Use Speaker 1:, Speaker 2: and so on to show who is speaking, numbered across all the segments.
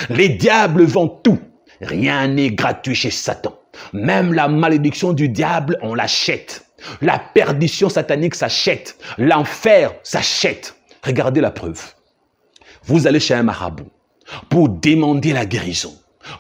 Speaker 1: Les diables vendent tout. Rien n'est gratuit chez Satan. Même la malédiction du diable, on l'achète. La perdition satanique s'achète. L'enfer s'achète. Regardez la preuve. Vous allez chez un marabout pour demander la guérison,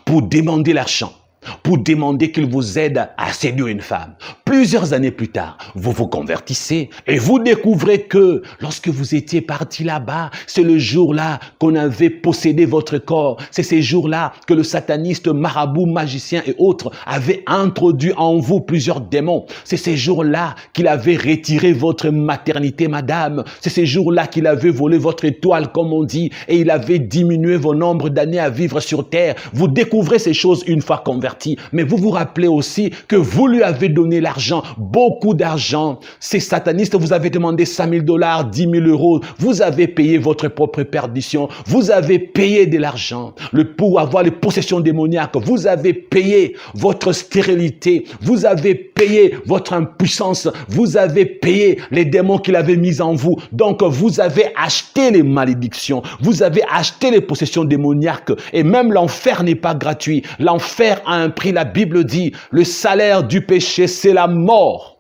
Speaker 1: pour demander l'argent, pour demander qu'il vous aide à séduire une femme. Plusieurs années plus tard, vous vous convertissez et vous découvrez que lorsque vous étiez parti là-bas, c'est le jour-là qu'on avait possédé votre corps. C'est ces jours-là que le sataniste, marabout, magicien et autres avaient introduit en vous plusieurs démons. C'est ces jours-là qu'il avait retiré votre maternité, madame. C'est ces jours-là qu'il avait volé votre étoile, comme on dit, et il avait diminué vos nombres d'années à vivre sur terre. Vous découvrez ces choses une fois convertis. Mais vous vous rappelez aussi que vous lui avez donné l'argent, beaucoup d'argent. Ces satanistes vous avez demandé 5 000 $, 10 000 euros. Vous avez payé votre propre perdition. Vous avez payé de l'argent pour avoir les possessions démoniaques. Vous avez payé votre stérilité. Vous avez payé votre impuissance. Vous avez payé les démons qu'il avait mis en vous. Donc, vous avez acheté les malédictions. Vous avez acheté les possessions démoniaques. Et même l'enfer n'est pas gratuit. L'enfer a un prix. La Bible dit, le salaire du péché, c'est la mort.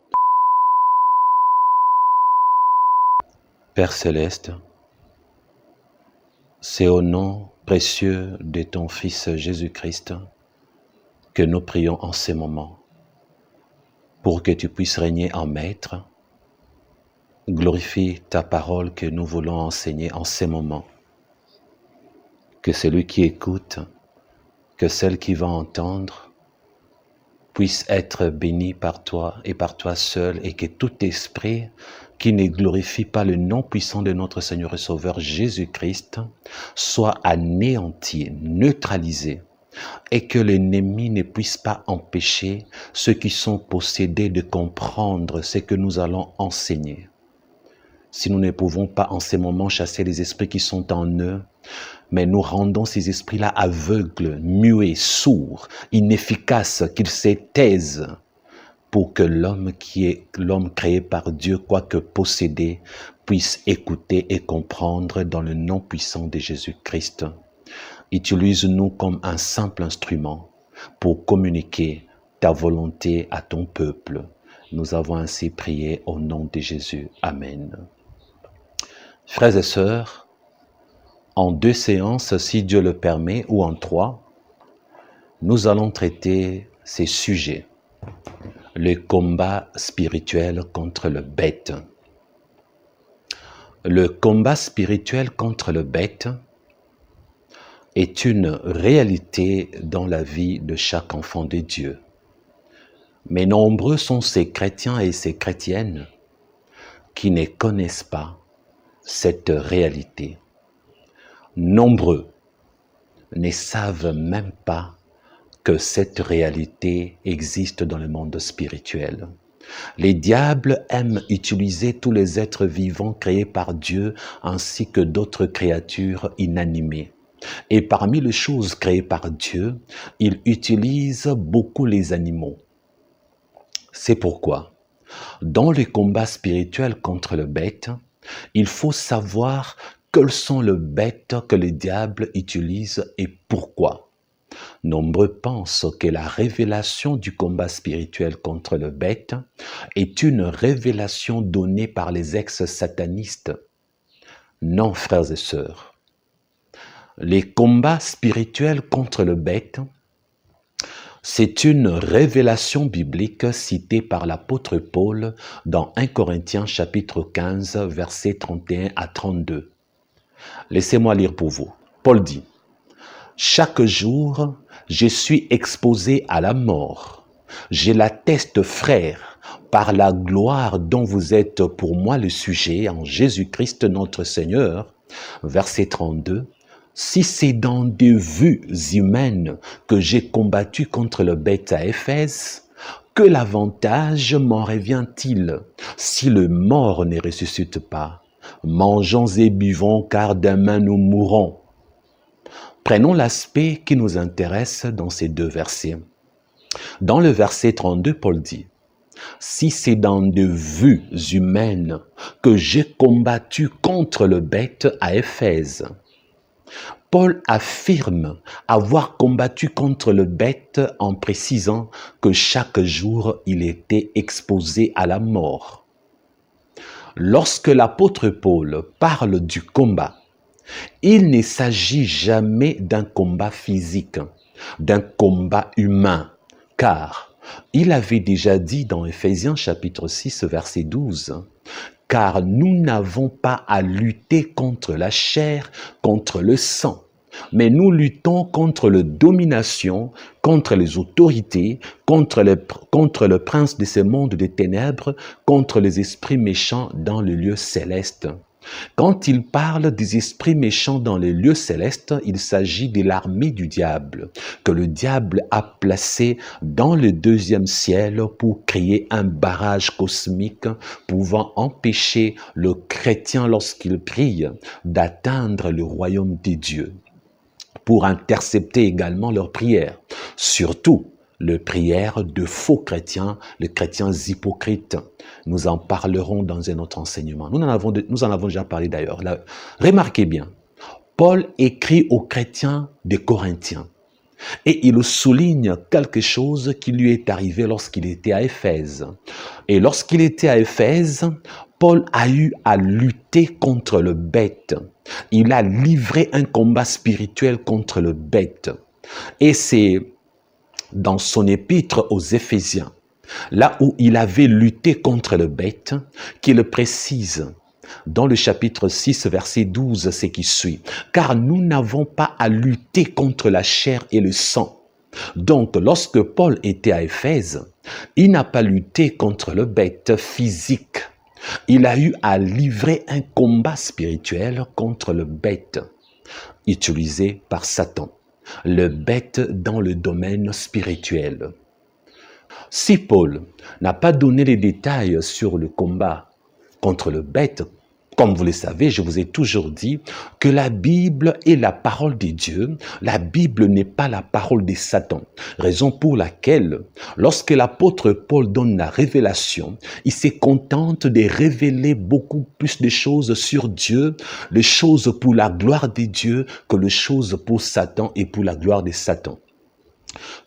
Speaker 2: Père Céleste, c'est au nom précieux de ton Fils Jésus-Christ que nous prions en ces moments, pour que tu puisses régner en maître. Glorifie ta parole que nous voulons enseigner en ces moments. Que celui qui écoute, que celle qui va entendre, puisse être béni par toi et par toi seul, et que tout esprit qui ne glorifie pas le nom puissant de notre Seigneur et Sauveur Jésus-Christ soit anéanti, neutralisé, et que l'ennemi ne puisse pas empêcher ceux qui sont possédés de comprendre ce que nous allons enseigner. Si nous ne pouvons pas en ces moments chasser les esprits qui sont en eux, mais nous rendons ces esprits-là aveugles, muets, sourds, inefficaces, qu'ils se taisent, pour que l'homme qui est l'homme créé par Dieu, quoique possédé, puisse écouter et comprendre dans le nom puissant de Jésus-Christ. Utilise-nous comme un simple instrument pour communiquer ta volonté à ton peuple. Nous avons ainsi prié au nom de Jésus. Amen. Frères et sœurs, en 2 séances, si Dieu le permet, ou en 3, nous allons traiter ces sujets. Le combat spirituel contre le bête. Le combat spirituel contre le bête est une réalité dans la vie de chaque enfant de Dieu. Mais nombreux sont ces chrétiens et ces chrétiennes qui ne connaissent pas cette réalité. Nombreux ne savent même pas que cette réalité existe dans le monde spirituel. Les diables aiment utiliser tous les êtres vivants créés par Dieu ainsi que d'autres créatures inanimées. Et parmi les choses créées par Dieu, il utilise beaucoup les animaux. C'est pourquoi, dans le combat spirituel contre le bête, il faut savoir quels sont les bêtes que le diable utilise et pourquoi. Nombreux pensent que la révélation du combat spirituel contre le bête est une révélation donnée par les ex-satanistes. Non, frères et sœurs. Les combats spirituels contre le bête, c'est une révélation biblique citée par l'apôtre Paul dans 1 Corinthiens chapitre 15, versets 31 à 32. Laissez-moi lire pour vous. Paul dit, « Chaque jour, je suis exposé à la mort. Je l'atteste, frère, par la gloire dont vous êtes pour moi le sujet en Jésus-Christ notre Seigneur. » Verset 32. Si c'est dans des vues humaines que j'ai combattu contre le bête à Éphèse, que l'avantage m'en revient-il si le mort ne ressuscite pas? Mangeons et buvons car demain nous mourrons. Prenons l'aspect qui nous intéresse dans ces 2 versets. Dans le verset 32, Paul dit, « Si c'est dans des vues humaines que j'ai combattu contre le bête à Éphèse, Paul affirme avoir combattu contre le bête en précisant que chaque jour il était exposé à la mort. Lorsque l'apôtre Paul parle du combat, il ne s'agit jamais d'un combat physique, d'un combat humain, car il avait déjà dit dans Éphésiens chapitre 6, verset 12, « Car nous n'avons pas à lutter contre la chair, contre le sang, mais nous luttons contre les dominations, contre les autorités, contre le prince de ce monde des ténèbres, contre les esprits méchants dans le lieu céleste. » Quand il parle des esprits méchants dans les lieux célestes, il s'agit de l'armée du diable, que le diable a placée dans le deuxième ciel pour créer un barrage cosmique pouvant empêcher le chrétien, lorsqu'il prie, d'atteindre le royaume des dieux, pour intercepter également leurs prières, surtout les prières de faux chrétiens, les chrétiens hypocrites. Nous en parlerons dans un autre enseignement. Nous en avons déjà parlé d'ailleurs. Remarquez bien, Paul écrit aux chrétiens des Corinthiens et il souligne quelque chose qui lui est arrivé lorsqu'il était à Éphèse. Et lorsqu'il était à Éphèse, Paul a eu à lutter contre le bête. Il a livré un combat spirituel contre le bête. Et c'est dans son épître aux Éphésiens, là où il avait lutté contre le bête, qu'il précise dans le chapitre 6, verset 12, ce qui suit. « Car nous n'avons pas à lutter contre la chair et le sang. » Donc, lorsque Paul était à Éphèse, il n'a pas lutté contre le bête physique. Il a eu à livrer un combat spirituel contre le bête utilisé par Satan. Le bête dans le domaine spirituel. Si Paul n'a pas donné les détails sur le combat contre le bête, comme vous le savez, je vous ai toujours dit que la Bible est la parole de Dieu. La Bible n'est pas la parole de Satan. Raison pour laquelle, lorsque l'apôtre Paul donne la révélation, il se contente de révéler beaucoup plus de choses sur Dieu, les choses pour la gloire de Dieu, que les choses pour Satan et pour la gloire de Satan.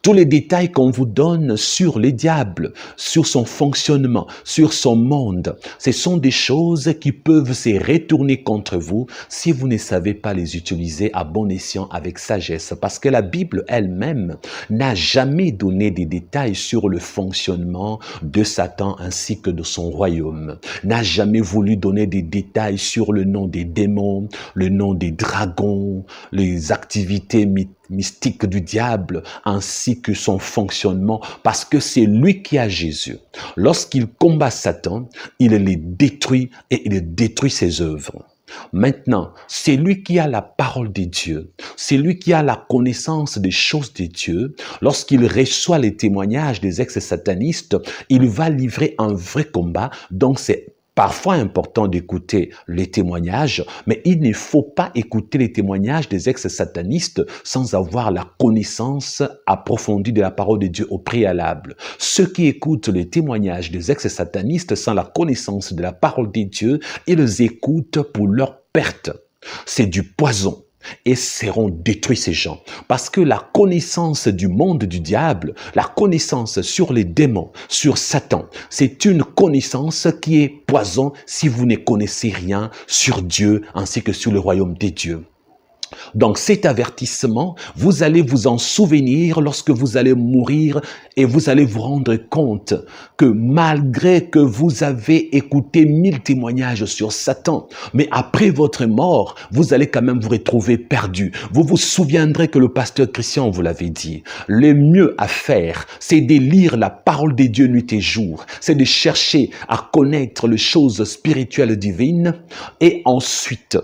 Speaker 2: Tous les détails qu'on vous donne sur les diables, sur son fonctionnement, sur son monde, ce sont des choses qui peuvent se retourner contre vous si vous ne savez pas les utiliser à bon escient avec sagesse. Parce que la Bible elle-même n'a jamais donné des détails sur le fonctionnement de Satan ainsi que de son royaume. N'a jamais voulu donner des détails sur le nom des démons, le nom des dragons, les activités mystique du diable ainsi que son fonctionnement, parce que c'est lui qui a Jésus. Lorsqu'il combat Satan, il les détruit et il détruit ses œuvres. Maintenant, c'est lui qui a la parole de Dieu, c'est lui qui a la connaissance des choses de Dieu. Lorsqu'il reçoit les témoignages des ex-satanistes, il va livrer un vrai combat, donc c'est parfois important d'écouter les témoignages, mais il ne faut pas écouter les témoignages des ex-satanistes sans avoir la connaissance approfondie de la parole de Dieu au préalable. Ceux qui écoutent les témoignages des ex-satanistes sans la connaissance de la parole de Dieu, ils écoutent pour leur perte. C'est du poison. Et seront détruits ces gens. Parce que la connaissance du monde du diable, la connaissance sur les démons, sur Satan, c'est une connaissance qui est poison si vous ne connaissez rien sur Dieu ainsi que sur le royaume des dieux. Donc cet avertissement, vous allez vous en souvenir lorsque vous allez mourir et vous allez vous rendre compte que malgré que vous avez écouté 1000 témoignages sur Satan, mais après votre mort, vous allez quand même vous retrouver perdu. Vous vous souviendrez que le pasteur Christian vous l'avait dit. Le mieux à faire, c'est de lire la parole de Dieu nuit et jour. C'est de chercher à connaître les choses spirituelles divines et ensuite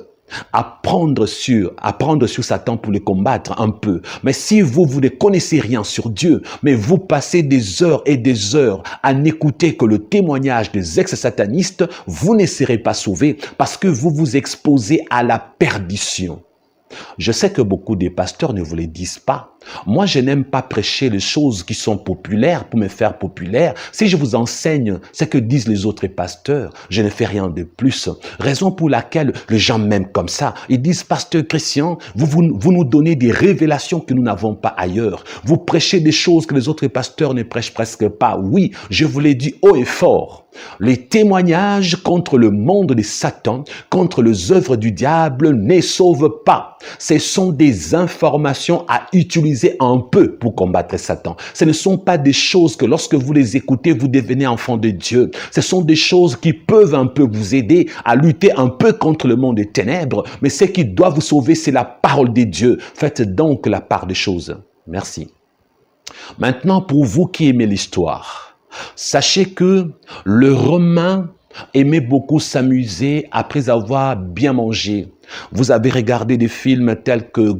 Speaker 2: apprendre sur Satan pour le combattre un peu. Mais si vous ne connaissez rien sur Dieu, mais vous passez des heures et des heures à n'écouter que le témoignage des ex-satanistes, vous ne serez pas sauvés parce que vous vous exposez à la perdition. Je sais que beaucoup des pasteurs ne vous le disent pas, Moi, je n'aime pas prêcher les choses qui sont populaires pour me faire populaire. Si je vous enseigne ce que disent les autres pasteurs, je ne fais rien de plus. Raison pour laquelle les gens m'aiment comme ça. Ils disent, pasteur Christian, vous nous donnez des révélations que nous n'avons pas ailleurs. Vous prêchez des choses que les autres pasteurs ne prêchent presque pas. Oui, je vous l'ai dit haut et fort. Les témoignages contre le monde de Satan, contre les œuvres du diable ne sauvent pas. Ce sont des informations à utiliser un peu pour combattre Satan. Ce ne sont pas des choses que lorsque vous les écoutez, vous devenez enfant de Dieu. Ce sont des choses qui peuvent un peu vous aider à lutter un peu contre le monde des ténèbres. Mais ce qui doit vous sauver, c'est la parole de Dieu. Faites donc la part des choses. Merci. Maintenant, pour vous qui aimez l'histoire, sachez que le Romain aimait beaucoup s'amuser après avoir bien mangé. Vous avez regardé des films tels que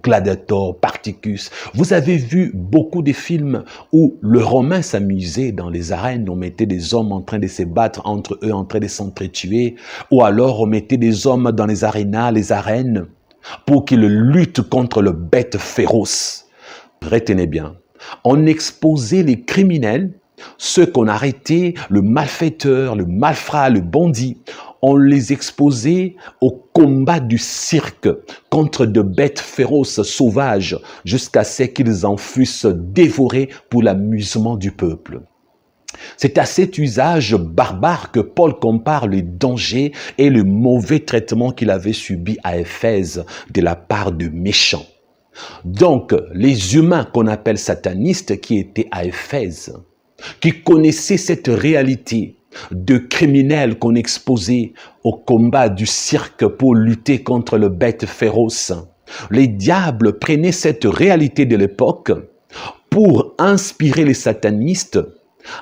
Speaker 2: Gladiator, Spartacus. Vous avez vu beaucoup de films où le Romain s'amusait dans les arènes. On mettait des hommes en train de se battre entre eux, en train de s'entretuer. Ou alors on mettait des hommes dans les arénas, les arènes, pour qu'ils luttent contre le bête féroce. Retenez bien, on exposait les criminels, ceux qu'on arrêtait, le malfaiteur, le malfrat, le bandit, on les exposait au combat du cirque contre de bêtes féroces, sauvages, jusqu'à ce qu'ils en fussent dévorés pour l'amusement du peuple. C'est à cet usage barbare que Paul compare le danger et le mauvais traitement qu'il avait subi à Éphèse de la part de méchants. Donc, les humains qu'on appelle satanistes qui étaient à Éphèse, qui connaissaient cette réalité de criminels qu'on exposait au combat du cirque pour lutter contre le bête féroce. Les diables prenaient cette réalité de l'époque pour inspirer les satanistes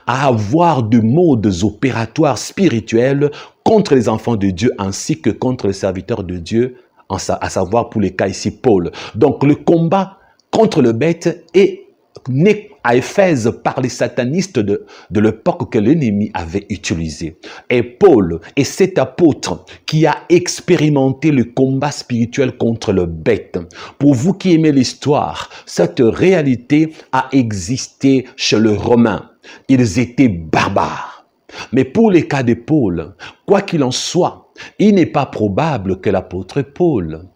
Speaker 2: à avoir de modes opératoires spirituels contre les enfants de Dieu ainsi que contre les serviteurs de Dieu, à savoir pour les cas ici Paul. Donc le combat contre le bête est né à Éphèse par les satanistes de l'époque que l'ennemi avait utilisé. Et Paul est cet apôtre qui a expérimenté le combat spirituel contre le bête. Pour vous qui aimez l'histoire, cette réalité a existé chez les Romains. Ils étaient barbares. Mais pour les cas de Paul, quoi qu'il en soit, il n'est pas probable que l'apôtre Paul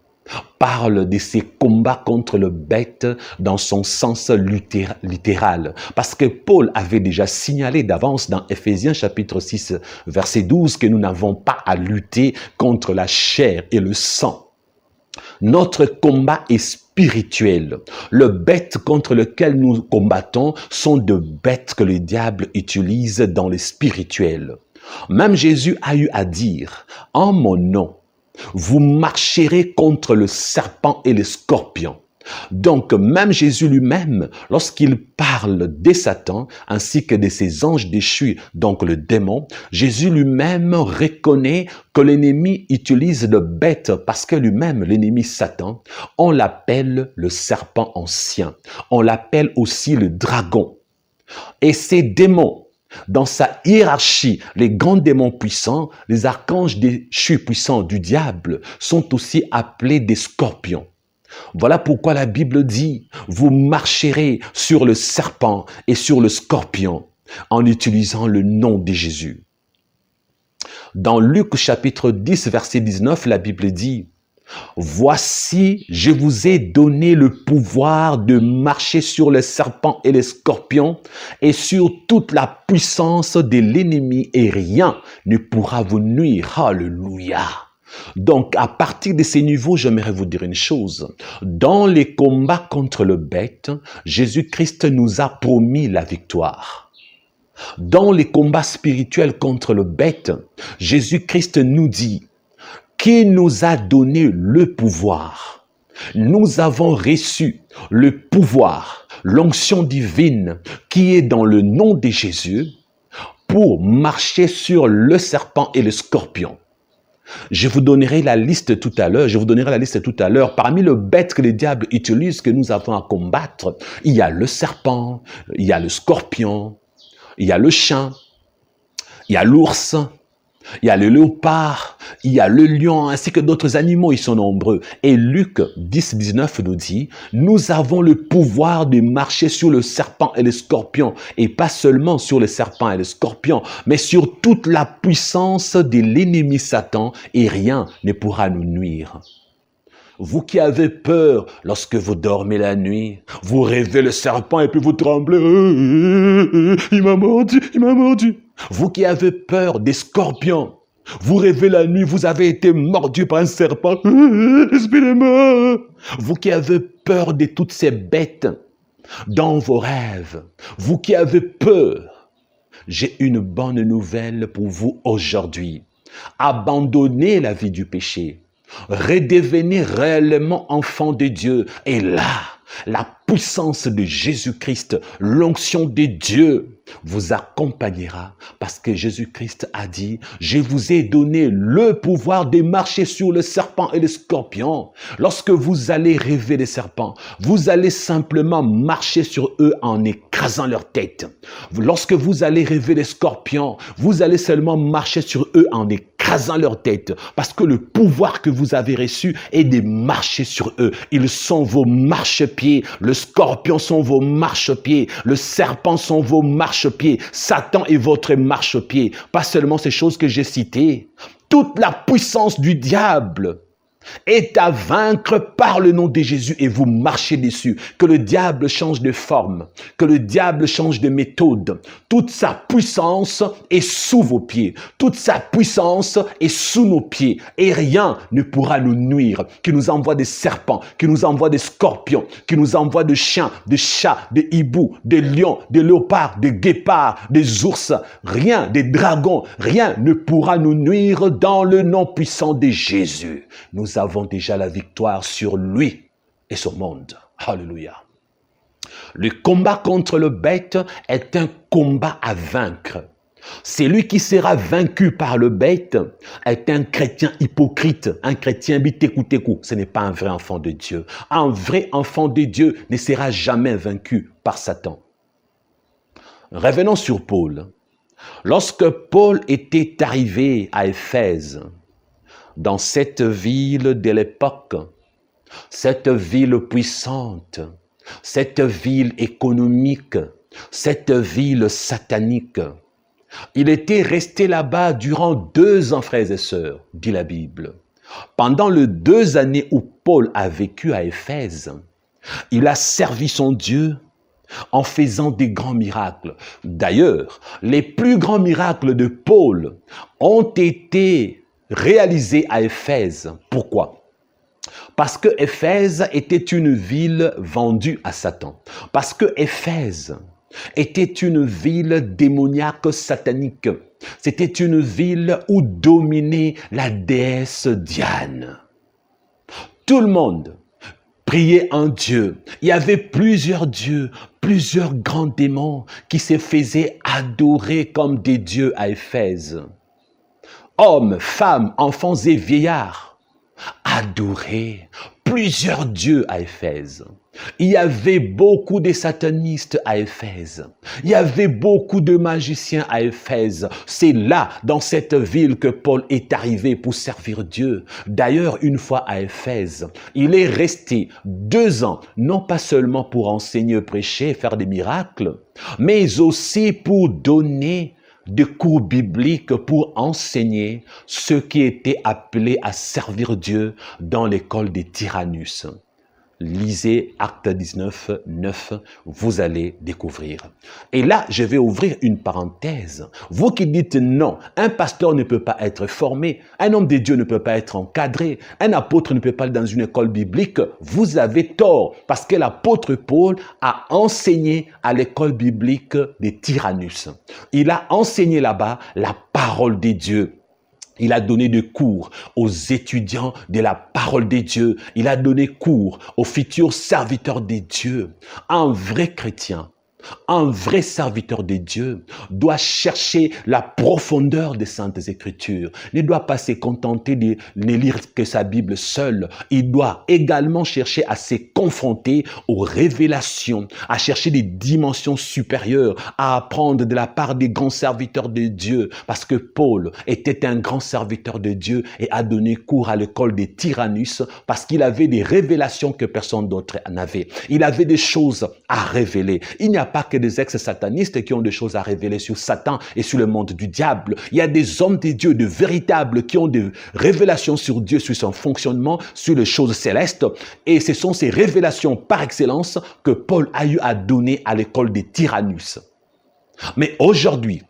Speaker 2: parle de ces combats contre le bête dans son sens littéral. Parce que Paul avait déjà signalé d'avance dans Éphésiens chapitre 6, verset 12, que nous n'avons pas à lutter contre la chair et le sang. Notre combat est spirituel. Le bête contre lequel nous combattons sont de bêtes que le diable utilise dans le spirituel. Même Jésus a eu à dire, en mon nom, vous marcherez contre le serpent et les scorpions. Donc, même Jésus lui-même, lorsqu'il parle de Satan, ainsi que de ses anges déchus, donc le démon, Jésus lui-même reconnaît que l'ennemi utilise le bête parce que lui-même, l'ennemi Satan, on l'appelle le serpent ancien. On l'appelle aussi le dragon. Et ces démons, dans sa hiérarchie, les grands démons puissants, les archanges déchus puissants du diable, sont aussi appelés des scorpions. Voilà pourquoi la Bible dit, vous marcherez sur le serpent et sur le scorpion en utilisant le nom de Jésus. Dans Luc chapitre 10, verset 19, la Bible dit, voici, je vous ai donné le pouvoir de marcher sur les serpents et les scorpions et sur toute la puissance de l'ennemi et rien ne pourra vous nuire. Alléluia. Donc, à partir de ces niveaux, j'aimerais vous dire une chose. Dans les combats contre le bête, Jésus-Christ nous a promis la victoire. Dans les combats spirituels contre le bête, Jésus-Christ nous dit qui nous a donné le pouvoir. Nous avons reçu le pouvoir, l'onction divine qui est dans le nom de Jésus pour marcher sur le serpent et le scorpion. Je vous donnerai la liste tout à l'heure. Parmi les bêtes que le diable utilise, que nous avons à combattre, il y a le serpent, il y a le scorpion, il y a le chien, il y a l'ours,
Speaker 1: il y a le léopard, il y a le lion, ainsi que d'autres animaux, ils sont nombreux. Et Luc 10, 19 nous dit, nous avons le pouvoir de marcher sur le serpent et le scorpion, et pas seulement sur le serpent et le scorpion, mais sur toute la puissance de l'ennemi Satan, et rien ne pourra nous nuire. Vous qui avez peur lorsque vous dormez la nuit, vous rêvez le serpent et puis vous tremblez. Il m'a mordu, il m'a mordu. Vous qui avez peur des scorpions, vous rêvez la nuit, vous avez été mordu par un serpent. Espérez-moi. Vous qui avez peur de toutes ces bêtes dans vos rêves, vous qui avez peur, j'ai une bonne nouvelle pour vous aujourd'hui. Abandonnez la vie du péché. Redevenez réellement enfant de Dieu. Et là, la puissance de Jésus-Christ, l'onction de Dieu vous accompagnera parce que Jésus-Christ a dit, je vous ai donné le pouvoir de marcher sur le serpent et le scorpion. Lorsque vous allez rêver des serpents, vous allez simplement marcher sur eux en écrasant leur tête. Lorsque vous allez rêver des scorpions, vous allez seulement marcher sur eux en écrasant leur tête parce que le pouvoir que vous avez reçu est de marcher sur eux. Ils sont vos marchepieds. Le scorpion sont vos marchepieds. Le serpent sont vos marchepieds. Satan est votre marchepied. Pas seulement ces choses que j'ai citées. Toute la puissance du diable est à vaincre par le nom de Jésus et vous marchez dessus. Que le diable change de forme, que le diable change de méthode. Toute sa puissance est sous vos pieds. Toute sa puissance est sous nos pieds et rien ne pourra nous nuire. Qui nous envoie des serpents, qui nous envoie des scorpions, qui nous envoie de chiens, de chats, de hiboux, de lions, de léopards, de guépards, des ours, rien, des dragons, rien ne pourra nous nuire dans le nom puissant de Jésus. Nous avons déjà la victoire sur lui et son monde. Alléluia. Le combat contre le bête est un combat à vaincre. Celui qui sera vaincu par le bête est un chrétien hypocrite, un chrétien bitécoutécou. Ce n'est pas un vrai enfant de Dieu. Un vrai enfant de Dieu ne sera jamais vaincu par Satan. Revenons sur Paul. Lorsque Paul était arrivé à Éphèse, dans cette ville de l'époque, cette ville puissante, cette ville économique, cette ville satanique, il était resté là-bas durant 2 ans, frères et sœurs, dit la Bible. Pendant les 2 années où Paul a vécu à Éphèse, il a servi son Dieu en faisant des grands miracles. D'ailleurs, les plus grands miracles de Paul ont été réalisés à Éphèse. Pourquoi? Parce que Éphèse était une ville vendue à Satan. Parce que Éphèse était une ville démoniaque satanique. C'était une ville où dominait la déesse Diane. Tout le monde priait un Dieu. Il y avait plusieurs dieux, plusieurs grands démons qui se faisaient adorer comme des dieux à Éphèse. Hommes, femmes, enfants et vieillards adoraient plusieurs dieux à Éphèse. Il y avait beaucoup de satanistes à Éphèse. Il y avait beaucoup de magiciens à Éphèse. C'est là, dans cette ville, que Paul est arrivé pour servir Dieu. D'ailleurs, une fois à Éphèse, il est resté 2 ans, non pas seulement pour enseigner, prêcher, faire des miracles, mais aussi pour donner des cours bibliques, pour enseigner ceux qui étaient appelés à servir Dieu dans l'école des Tyrannus. Lisez Actes 19, 9, vous allez découvrir. Et là, je vais ouvrir une parenthèse. Vous qui dites non, un pasteur ne peut pas être formé, un homme de Dieu ne peut pas être encadré, un apôtre ne peut pas aller dans une école biblique, vous avez tort, parce que l'apôtre Paul a enseigné à l'école biblique des Tyrannus. Il a enseigné là-bas la parole de Dieu. Il a donné des cours aux étudiants de la parole de Dieu. Il a donné cours aux futurs serviteurs de Dieu. Un vrai chrétien Un vrai serviteur de Dieu doit chercher la profondeur des Saintes Écritures. Il ne doit pas se contenter de ne lire que sa Bible seule. Il doit également chercher à se confronter aux révélations, à chercher des dimensions supérieures, à apprendre de la part des grands serviteurs de Dieu. Parce que Paul était un grand serviteur de Dieu et a donné cours à l'école de Tyrannus parce qu'il avait des révélations que personne d'autre n'avait. Il avait des choses à révéler. Il n'y a pas que des ex-satanistes qui ont des choses à révéler sur Satan et sur le monde du diable. Il y a des hommes de Dieu, de véritables, qui ont des révélations sur Dieu, sur son fonctionnement, sur les choses célestes. Et ce sont ces révélations par excellence que Paul a eu à donner à l'école de Tyrannus. Mais aujourd'hui,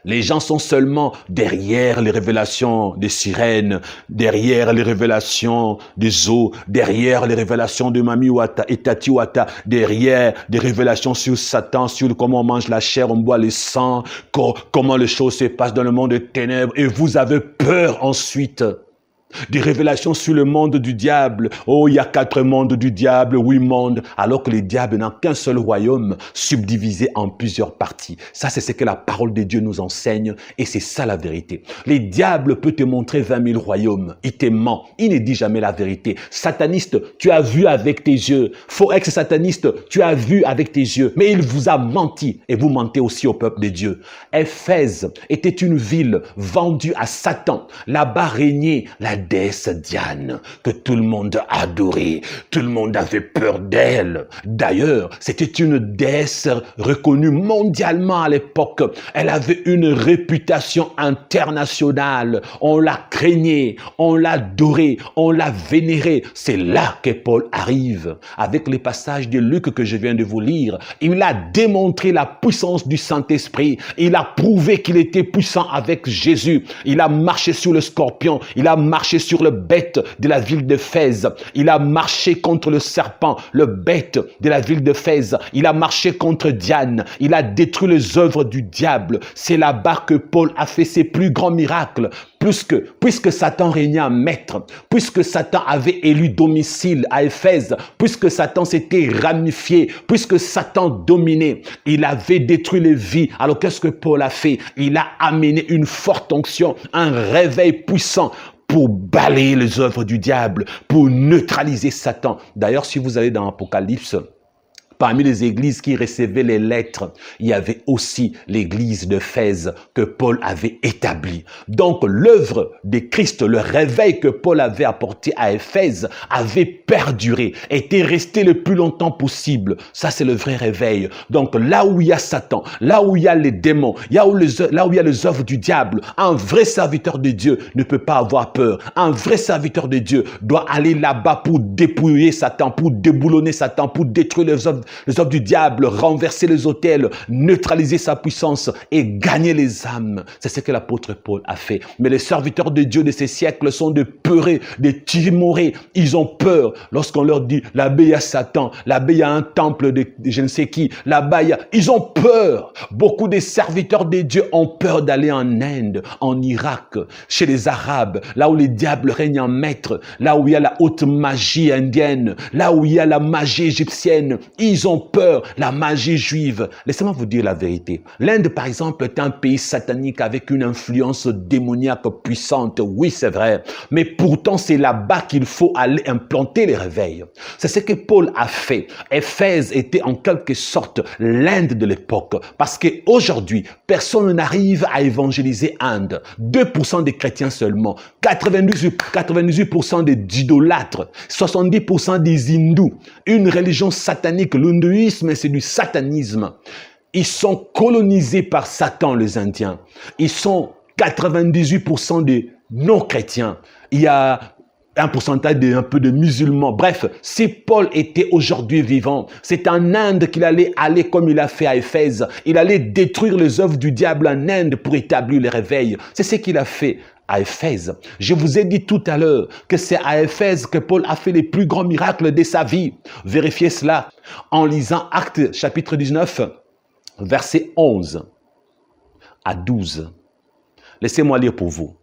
Speaker 1: les gens sont seulement derrière les révélations des sirènes, derrière les révélations des eaux, derrière les révélations de Mami Wata et Tati Wata, derrière des révélations sur Satan, sur comment on mange la chair, on boit le sang, comment les choses se passent dans le monde des ténèbres. Et vous avez peur ensuite des révélations sur le monde du diable. Oh, il y a 4 mondes du diable, 8 mondes, alors que le diable n'a qu'un seul royaume, subdivisé en plusieurs parties. Ça, c'est ce que la parole de Dieu nous enseigne, et c'est ça la vérité. Le diable peut te montrer 20 000 royaumes, il te ment, il ne dit jamais la vérité. Sataniste, tu as vu avec tes yeux. Faux ex-sataniste, tu as vu avec tes yeux, mais il vous a menti, et vous mentez aussi au peuple de Dieu. Éphèse était une ville vendue à Satan. Là-bas régnait la déesse Diane, que tout le monde adorait, tout le monde avait peur d'elle. D'ailleurs, c'était une déesse reconnue mondialement à l'époque. Elle avait une réputation internationale. On la craignait, on l'adorait, on la vénérait. C'est là que Paul arrive, avec les passages de Luc que je viens de vous lire. Il a démontré la puissance du Saint-Esprit. Il a prouvé qu'il était puissant avec Jésus. Il a marché sur le scorpion, il a marché sur le bête de la ville d'Éphèse. Il a marché contre le serpent, le bête de la ville d'Éphèse. Il a marché contre Diane. Il a détruit les œuvres du diable. C'est là-bas que Paul a fait ses plus grands miracles. Puisque Satan régnait en maître, puisque Satan avait élu domicile à Éphèse, puisque Satan s'était ramifié, puisque Satan dominait, il avait détruit les vies. Alors qu'est-ce que Paul a fait? Il a amené une forte onction, un réveil puissant pour balayer les œuvres du diable, pour neutraliser Satan. D'ailleurs, si vous allez dans l'Apocalypse, parmi les églises qui recevaient les lettres, il y avait aussi l'église d'Éphèse que Paul avait établie. Donc, l'œuvre de Christ, le réveil que Paul avait apporté à Éphèse, avait perduré, était resté le plus longtemps possible. Ça, c'est le vrai réveil. Donc, là où il y a Satan, là où il y a les démons, là où il y a les œuvres du diable, un vrai serviteur de Dieu ne peut pas avoir peur. Un vrai serviteur de Dieu doit aller là-bas pour dépouiller Satan, pour déboulonner Satan, pour détruire les œuvres du diable, renverser les autels, neutraliser sa puissance et gagner les âmes. C'est ce que l'apôtre Paul a fait. Mais les serviteurs de Dieu de ces siècles sont des peureux, des timorés. Ils ont peur lorsqu'on leur dit là-bas il y a Satan, là-bas il y a un temple de je ne sais qui, là-bas il y a... Ils ont peur. Beaucoup des serviteurs de Dieu ont peur d'aller en Inde, en Irak, chez les Arabes, là où les diables règnent en maître, là où il y a la haute magie indienne, là où il y a la magie égyptienne. Ils ont peur, la magie juive. Laissez-moi vous dire la vérité. L'Inde, par exemple, est un pays satanique avec une influence démoniaque puissante. Oui, c'est vrai. Mais pourtant, c'est là-bas qu'il faut aller implanter les réveils. C'est ce que Paul a fait. Éphèse était en quelque sorte l'Inde de l'époque. Parce qu'aujourd'hui, personne n'arrive à évangéliser Inde. 2% des chrétiens seulement. 98% des idolâtres. 70% des hindous. Une religion satanique. L'hindouisme, c'est du satanisme. Ils sont colonisés par Satan, les Indiens. Ils sont 98% des non-chrétiens. Il y a un pourcentage un peu de musulmans. Bref, si Paul était aujourd'hui vivant, c'est en Inde qu'il allait aller comme il a fait à Éphèse. Il allait détruire les œuvres du diable en Inde pour établir le réveil. C'est ce qu'il a fait à Éphèse. Je vous ai dit tout à l'heure que c'est à Éphèse que Paul a fait les plus grands miracles de sa vie. Vérifiez cela en lisant Actes chapitre 19, versets 11 à 12. Laissez-moi lire pour vous.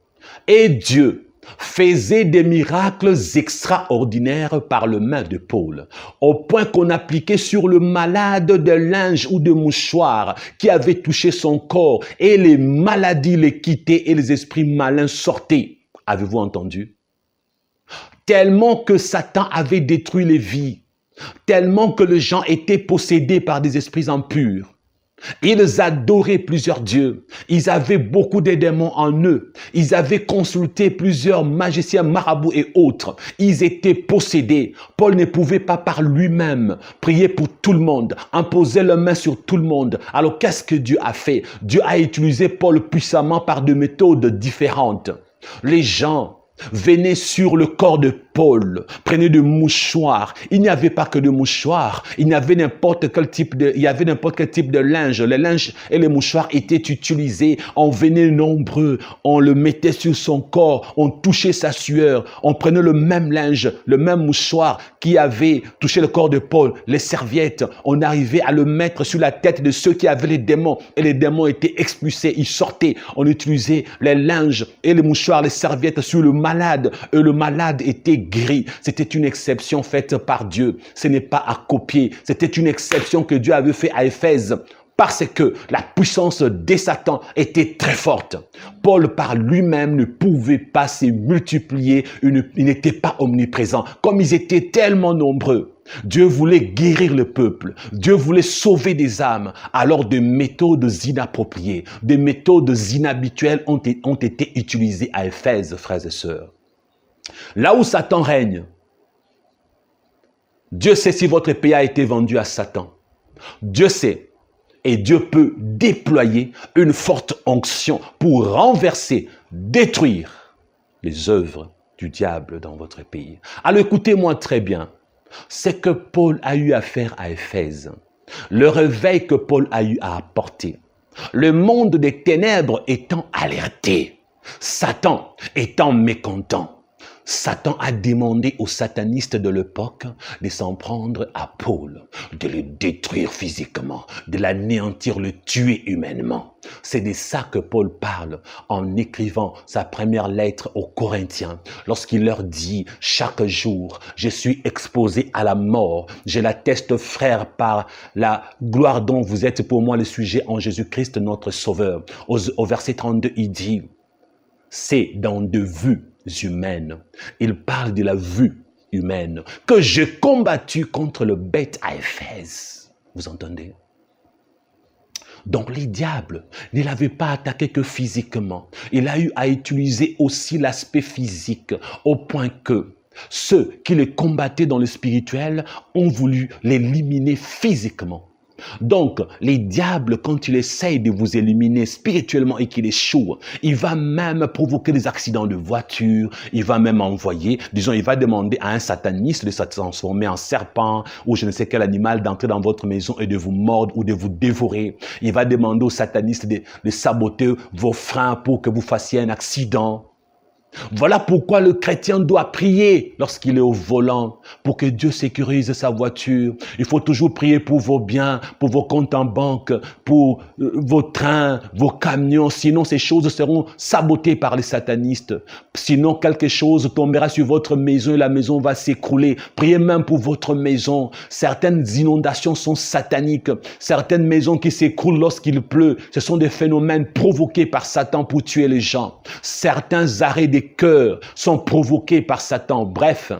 Speaker 1: Et Dieu, faisait des miracles extraordinaires par le main de Paul, au point qu'on appliquait sur le malade des linges ou de mouchoirs qui avaient touché son corps, et les maladies les quittaient et les esprits malins sortaient. Avez-vous entendu? Tellement que Satan avait détruit les vies, tellement que les gens étaient possédés par des esprits impurs. Ils adoraient plusieurs dieux. Ils avaient beaucoup de démons en eux. Ils avaient consulté plusieurs magiciens, marabouts et autres. Ils étaient possédés. Paul ne pouvait pas par lui-même prier pour tout le monde, imposer la main sur tout le monde. Alors qu'est-ce que Dieu a fait? Dieu a utilisé Paul puissamment par des méthodes différentes. Les gens venaient sur le corps de Paul, prenaient des mouchoirs. Il n'y avait pas que de mouchoirs, il y avait n'importe quel type de linge. Les linges et les mouchoirs étaient utilisés. On venait nombreux, on le mettait sur son corps, on touchait sa sueur, on prenait le même linge, le même mouchoir qui avait touché le corps de Paul, les serviettes, on arrivait à le mettre sur la tête de ceux qui avaient les démons et les démons étaient expulsés, ils sortaient. On utilisait les linges et les mouchoirs, les serviettes sur le malade et le malade était guéri. C'était une exception faite par Dieu. Ce n'est pas à copier. C'était une exception que Dieu avait fait à Éphèse parce que la puissance de Satan était très forte. Paul par lui-même ne pouvait pas se multiplier. Il n'était pas omniprésent. Comme ils étaient tellement nombreux, Dieu voulait guérir le peuple. Dieu voulait sauver des âmes. Alors des méthodes inappropriées, des méthodes inhabituelles ont été utilisées à Éphèse, frères et sœurs. Là où Satan règne, Dieu sait si votre pays a été vendu à Satan. Dieu sait. Et Dieu peut déployer une forte onction pour renverser, détruire les œuvres du diable dans votre pays. Alors écoutez-moi très bien. C'est que Paul a eu à faire à Éphèse. Le réveil que Paul a eu à apporter. Le monde des ténèbres étant alerté. Satan étant mécontent. Satan a demandé aux satanistes de l'époque de s'en prendre à Paul, de le détruire physiquement, de l'anéantir, le tuer humainement. C'est de ça que Paul parle en écrivant sa première lettre aux Corinthiens, lorsqu'il leur dit « Chaque jour, je suis exposé à la mort. Je l'atteste, frère, par la gloire dont vous êtes pour moi le sujet en Jésus-Christ, notre Sauveur. » Au verset 32, il dit « C'est dans de vues humaines. » Il parle de la vue humaine que j'ai combattu contre le bête à Éphèse. Vous entendez? Donc les diables ne l'avaient pas attaqué que physiquement. Il a eu à utiliser aussi l'aspect physique au point que ceux qui les combattaient dans le spirituel ont voulu l'éliminer physiquement. Donc, les diables, quand il essaye de vous éliminer spirituellement et qu'il échoue, il va même provoquer des accidents de voiture, il va même envoyer, disons, il va demander à un sataniste de se transformer en serpent ou je ne sais quel animal d'entrer dans votre maison et de vous mordre ou de vous dévorer. Il va demander au sataniste de saboter vos freins pour que vous fassiez un accident. Voilà pourquoi le chrétien doit prier lorsqu'il est au volant, pour que Dieu sécurise sa voiture. Il faut toujours prier pour vos biens, pour vos comptes en banque, pour vos trains, vos camions. Sinon, ces choses seront sabotées par les satanistes. Sinon, quelque chose tombera sur votre maison et la maison va s'écrouler. Priez même pour votre maison. Certaines inondations sont sataniques. Certaines maisons qui s'écroulent lorsqu'il pleut, ce sont des phénomènes provoqués par Satan pour tuer les gens. Certains arrêts des cœurs sont provoqués par Satan. Bref,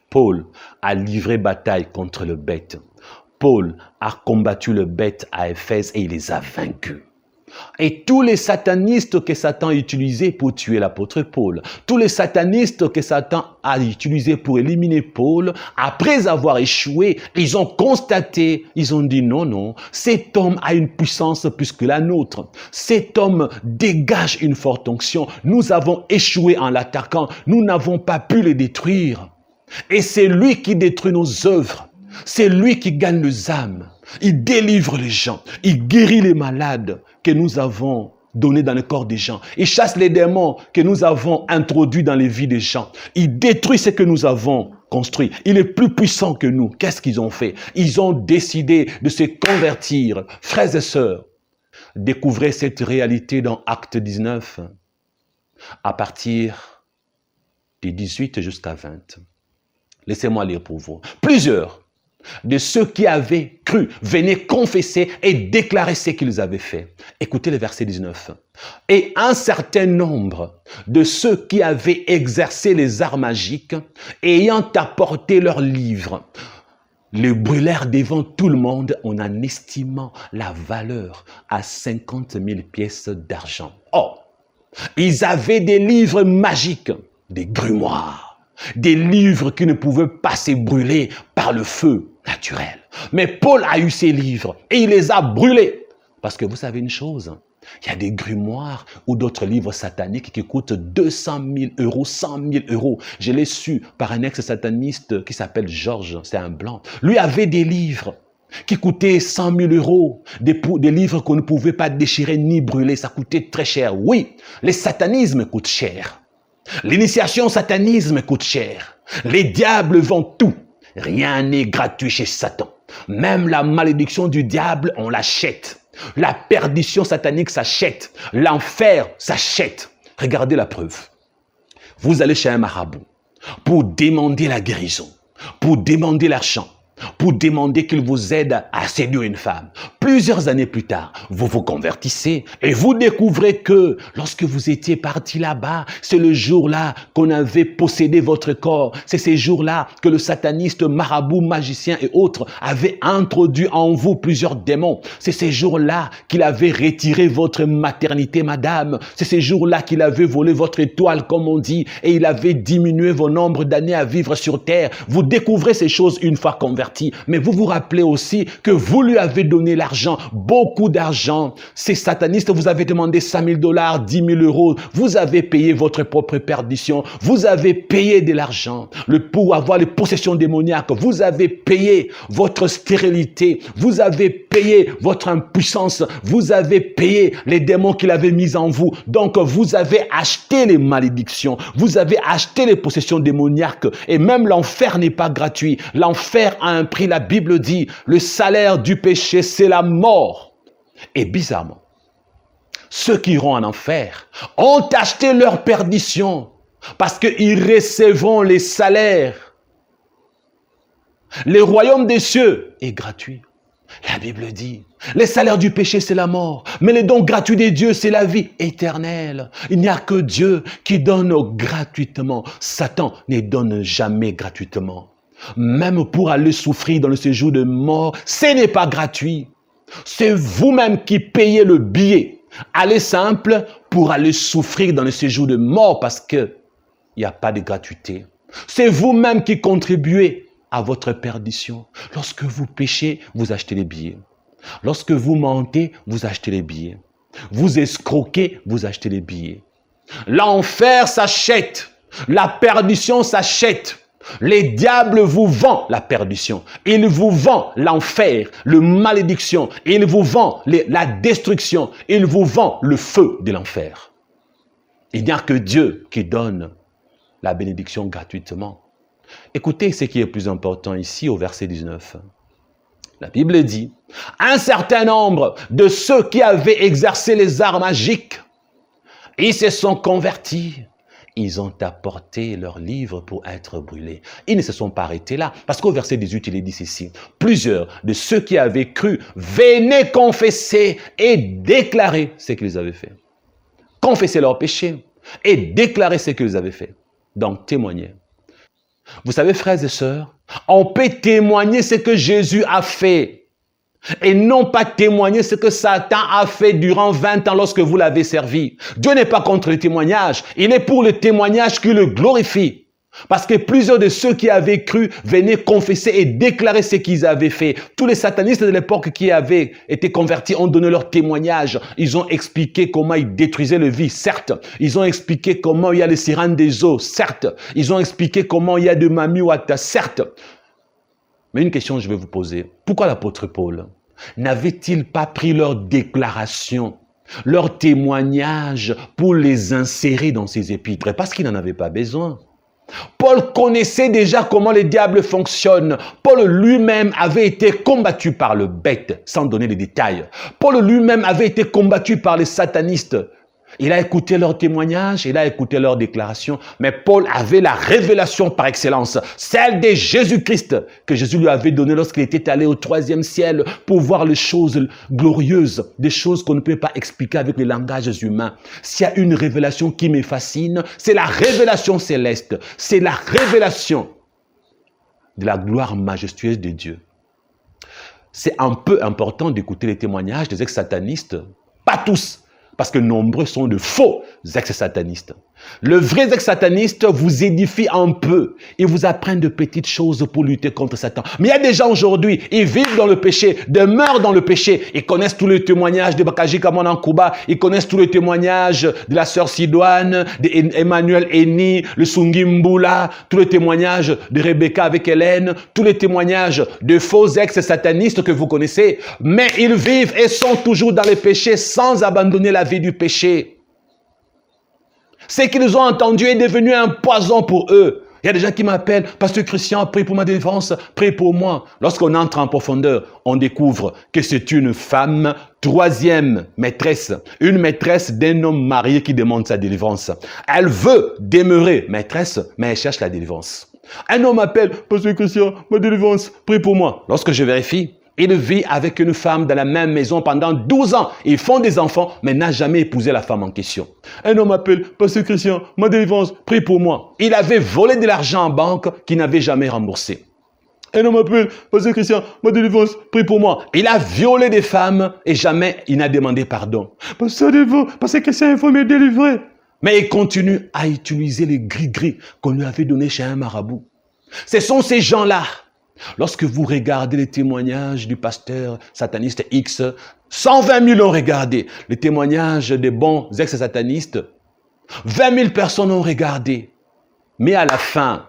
Speaker 1: Paul a livré bataille contre le bête. Paul a combattu le bête à Éphèse et il les a vaincus. Et tous les satanistes que Satan a utilisés pour tuer l'apôtre Paul, tous les satanistes que Satan a utilisés pour éliminer Paul, après avoir échoué, ils ont constaté, ils ont dit non, cet homme a une puissance plus que la nôtre. Cet homme dégage une forte onction. Nous avons échoué en l'attaquant. Nous n'avons pas pu le détruire. Et c'est lui qui détruit nos œuvres. C'est lui qui gagne les âmes. Il délivre les gens. Il guérit les malades que nous avons donnés dans le corps des gens. Il chasse les démons que nous avons introduits dans les vies des gens. Il détruit ce que nous avons construit. Il est plus puissant que nous. Qu'est-ce qu'ils ont fait? Ils ont décidé de se convertir. Frères et sœurs, découvrez cette réalité dans Acte 19.
Speaker 2: à partir du 18 jusqu'à 20. Laissez-moi lire pour vous. Plusieurs de ceux qui avaient cru venaient confesser et déclarer ce qu'ils avaient fait. Écoutez le verset 19. Et un certain nombre de ceux qui avaient exercé les arts magiques, ayant apporté leurs livres, les brûlèrent devant tout le monde en en estimant la valeur à 50 000 pièces d'argent. Or, ils avaient des livres magiques, des grimoires, des livres qui ne pouvaient pas se brûler par le feu naturel. Mais Paul a eu ces livres et il les a brûlés. Parce que vous savez une chose, il y a des grimoires ou d'autres livres sataniques qui coûtent 200 000 euros, 100 000 euros. Je l'ai su par un ex-sataniste qui s'appelle Georges, c'est un blanc. Lui avait des livres qui coûtaient 100 000 euros, des livres qu'on ne pouvait pas déchirer ni brûler, ça coûtait très cher. Oui, le satanisme coûte cher. L'initiation au satanisme coûte cher. Les diables vendent tout. Rien n'est gratuit chez Satan. Même la malédiction du diable, on l'achète. La perdition satanique s'achète. L'enfer s'achète. Regardez la preuve. Vous allez chez un marabout pour demander la guérison, pour demander l'argent, pour demander qu'il vous aide à séduire une femme. Plusieurs années plus tard, vous vous convertissez et vous découvrez que lorsque vous étiez parti là-bas, c'est le jour-là qu'on avait possédé votre corps. C'est ces jours-là que le sataniste, marabout, magicien et autres avaient introduit en vous plusieurs démons. C'est ces jours-là qu'il avait retiré votre maternité, madame. C'est ces jours-là qu'il avait volé votre étoile, comme on dit, et il avait diminué vos nombres d'années à vivre sur terre. Vous découvrez ces choses une fois convertis. Mais vous vous rappelez aussi que vous lui avez donné l'argent, beaucoup d'argent. Ces satanistes vous avez demandé 5 000 $, 10 000 euros. Vous avez payé votre propre perdition. Vous avez payé de l'argent pour avoir les possessions démoniaques. Vous avez payé votre stérilité. Vous avez payé votre impuissance. Vous avez payé les démons qu'il avait mis en vous. Donc, vous avez acheté les malédictions. Vous avez acheté les possessions démoniaques. Et même l'enfer n'est pas gratuit. L'enfer a un prix. La Bible dit, le salaire du péché, c'est la mort. Et bizarrement, ceux qui iront en enfer ont acheté leur perdition parce qu'ils recevront les salaires. Le royaume des cieux est gratuit. La Bible dit, les salaires du péché, c'est la mort, mais les dons gratuits de Dieu, c'est la vie éternelle. Il n'y a que Dieu qui donne gratuitement. Satan ne donne jamais gratuitement. Même pour aller souffrir dans le séjour de mort, ce n'est pas gratuit. C'est vous-même qui payez le billet. Allez simple pour aller souffrir dans le séjour de mort parce que il n'y a pas de gratuité. C'est vous-même qui contribuez à votre perdition. Lorsque vous péchez, vous achetez les billets. Lorsque vous mentez, vous achetez les billets. Vous escroquez, vous achetez les billets. L'enfer s'achète. La perdition s'achète. Les diables vous vendent la perdition. Ils vous vendent l'enfer, la malédiction. Ils vous vendent la destruction. Ils vous vendent le feu de l'enfer. Il n'y a que Dieu qui donne la bénédiction gratuitement. Écoutez ce qui est plus important ici au verset 19. La Bible dit, un certain nombre de ceux qui avaient exercé les arts magiques, ils se sont convertis. Ils ont apporté leurs livres pour être brûlés. Ils ne se sont pas arrêtés là. Parce qu'au verset 18, il est dit ceci. Plusieurs de ceux qui avaient cru venaient confesser et déclarer ce qu'ils avaient fait. Confesser leurs péchés et déclarer ce qu'ils avaient fait. Donc témoigner. Vous savez, frères et sœurs, on peut témoigner ce que Jésus a fait. Et non pas témoigner ce que Satan a fait durant 20 ans lorsque vous l'avez servi. Dieu n'est pas contre le témoignage. Il est pour le témoignage qui le glorifie. Parce que plusieurs de ceux qui avaient cru venaient confesser et déclarer ce qu'ils avaient fait. Tous les satanistes de l'époque qui avaient été convertis ont donné leur témoignage. Ils ont expliqué comment ils détruisaient le vie, certes. Ils ont expliqué comment il y a les sirènes des eaux, certes. Ils ont expliqué comment il y a de Mami Wata, certes. Mais une question je vais vous poser. Pourquoi l'apôtre Paul n'avait-il pas pris leur déclaration, leur témoignage pour les insérer dans ses épîtres? Parce qu'il n'en avait pas besoin. Paul connaissait déjà comment les diables fonctionnent. Paul lui-même avait été combattu par le bête, sans donner les détails. Paul lui-même avait été combattu par les satanistes.
Speaker 1: Il a écouté leurs témoignages, il a écouté leurs déclarations, mais Paul avait la révélation par excellence, celle de Jésus-Christ, que Jésus lui avait donnée lorsqu'il était allé au 3e ciel pour voir les choses glorieuses, des choses qu'on ne peut pas expliquer avec les langages humains. S'il y a une révélation qui me fascine, c'est la révélation céleste, c'est la révélation de la gloire majestueuse de Dieu. C'est un peu important d'écouter les témoignages des ex-satanistes, pas tous, parce que nombreux sont de faux ex-satanistes. Le vrai ex-sataniste vous édifie un peu. Ils vous apprennent de petites choses pour lutter contre Satan. Mais il y a des gens aujourd'hui, ils vivent dans le péché, demeurent dans le péché. Ils connaissent tous les témoignages de Bakaji Kamon en Cuba. Ils connaissent tous les témoignages de la sœur Sidoine, d'Emmanuel Eni, le Sungimbula, tous les témoignages de Rebecca avec Hélène, tous les témoignages de faux ex-satanistes que vous connaissez. Mais ils vivent et sont toujours dans le péché sans abandonner la vie du péché. Ce qu'ils ont entendu est devenu un poison pour eux. Il y a des gens qui m'appellent, Pasteur Christian, prie pour ma délivrance, prie pour moi. Lorsqu'on entre en profondeur, on découvre que c'est une femme, 3e maîtresse, une maîtresse d'un homme marié qui demande sa délivrance. Elle veut demeurer maîtresse, mais elle cherche la délivrance. Un homme m'appelle, Pasteur Christian, ma délivrance, prie pour moi. Lorsque je vérifie, il vit avec une femme dans la même maison pendant 12 ans. Ils font des enfants, mais n'a jamais épousé la femme en question. Un homme appelle, Pasteur Christian, ma délivrance, prie pour moi. Il avait volé de l'argent en banque qu'il n'avait jamais remboursé. Un homme appelle, Pasteur Christian, ma délivrance, prie pour moi. Il a violé des femmes et jamais il n'a demandé pardon. Pasteur Christian, il faut me délivrer. Mais il continue à utiliser les gris-gris qu'on lui avait donnés chez un marabout. Ce sont ces gens-là. Lorsque vous regardez les témoignages du pasteur sataniste X, 120 000 ont regardé. Les témoignages des bons ex-satanistes, 20 000 personnes ont regardé. Mais à la fin,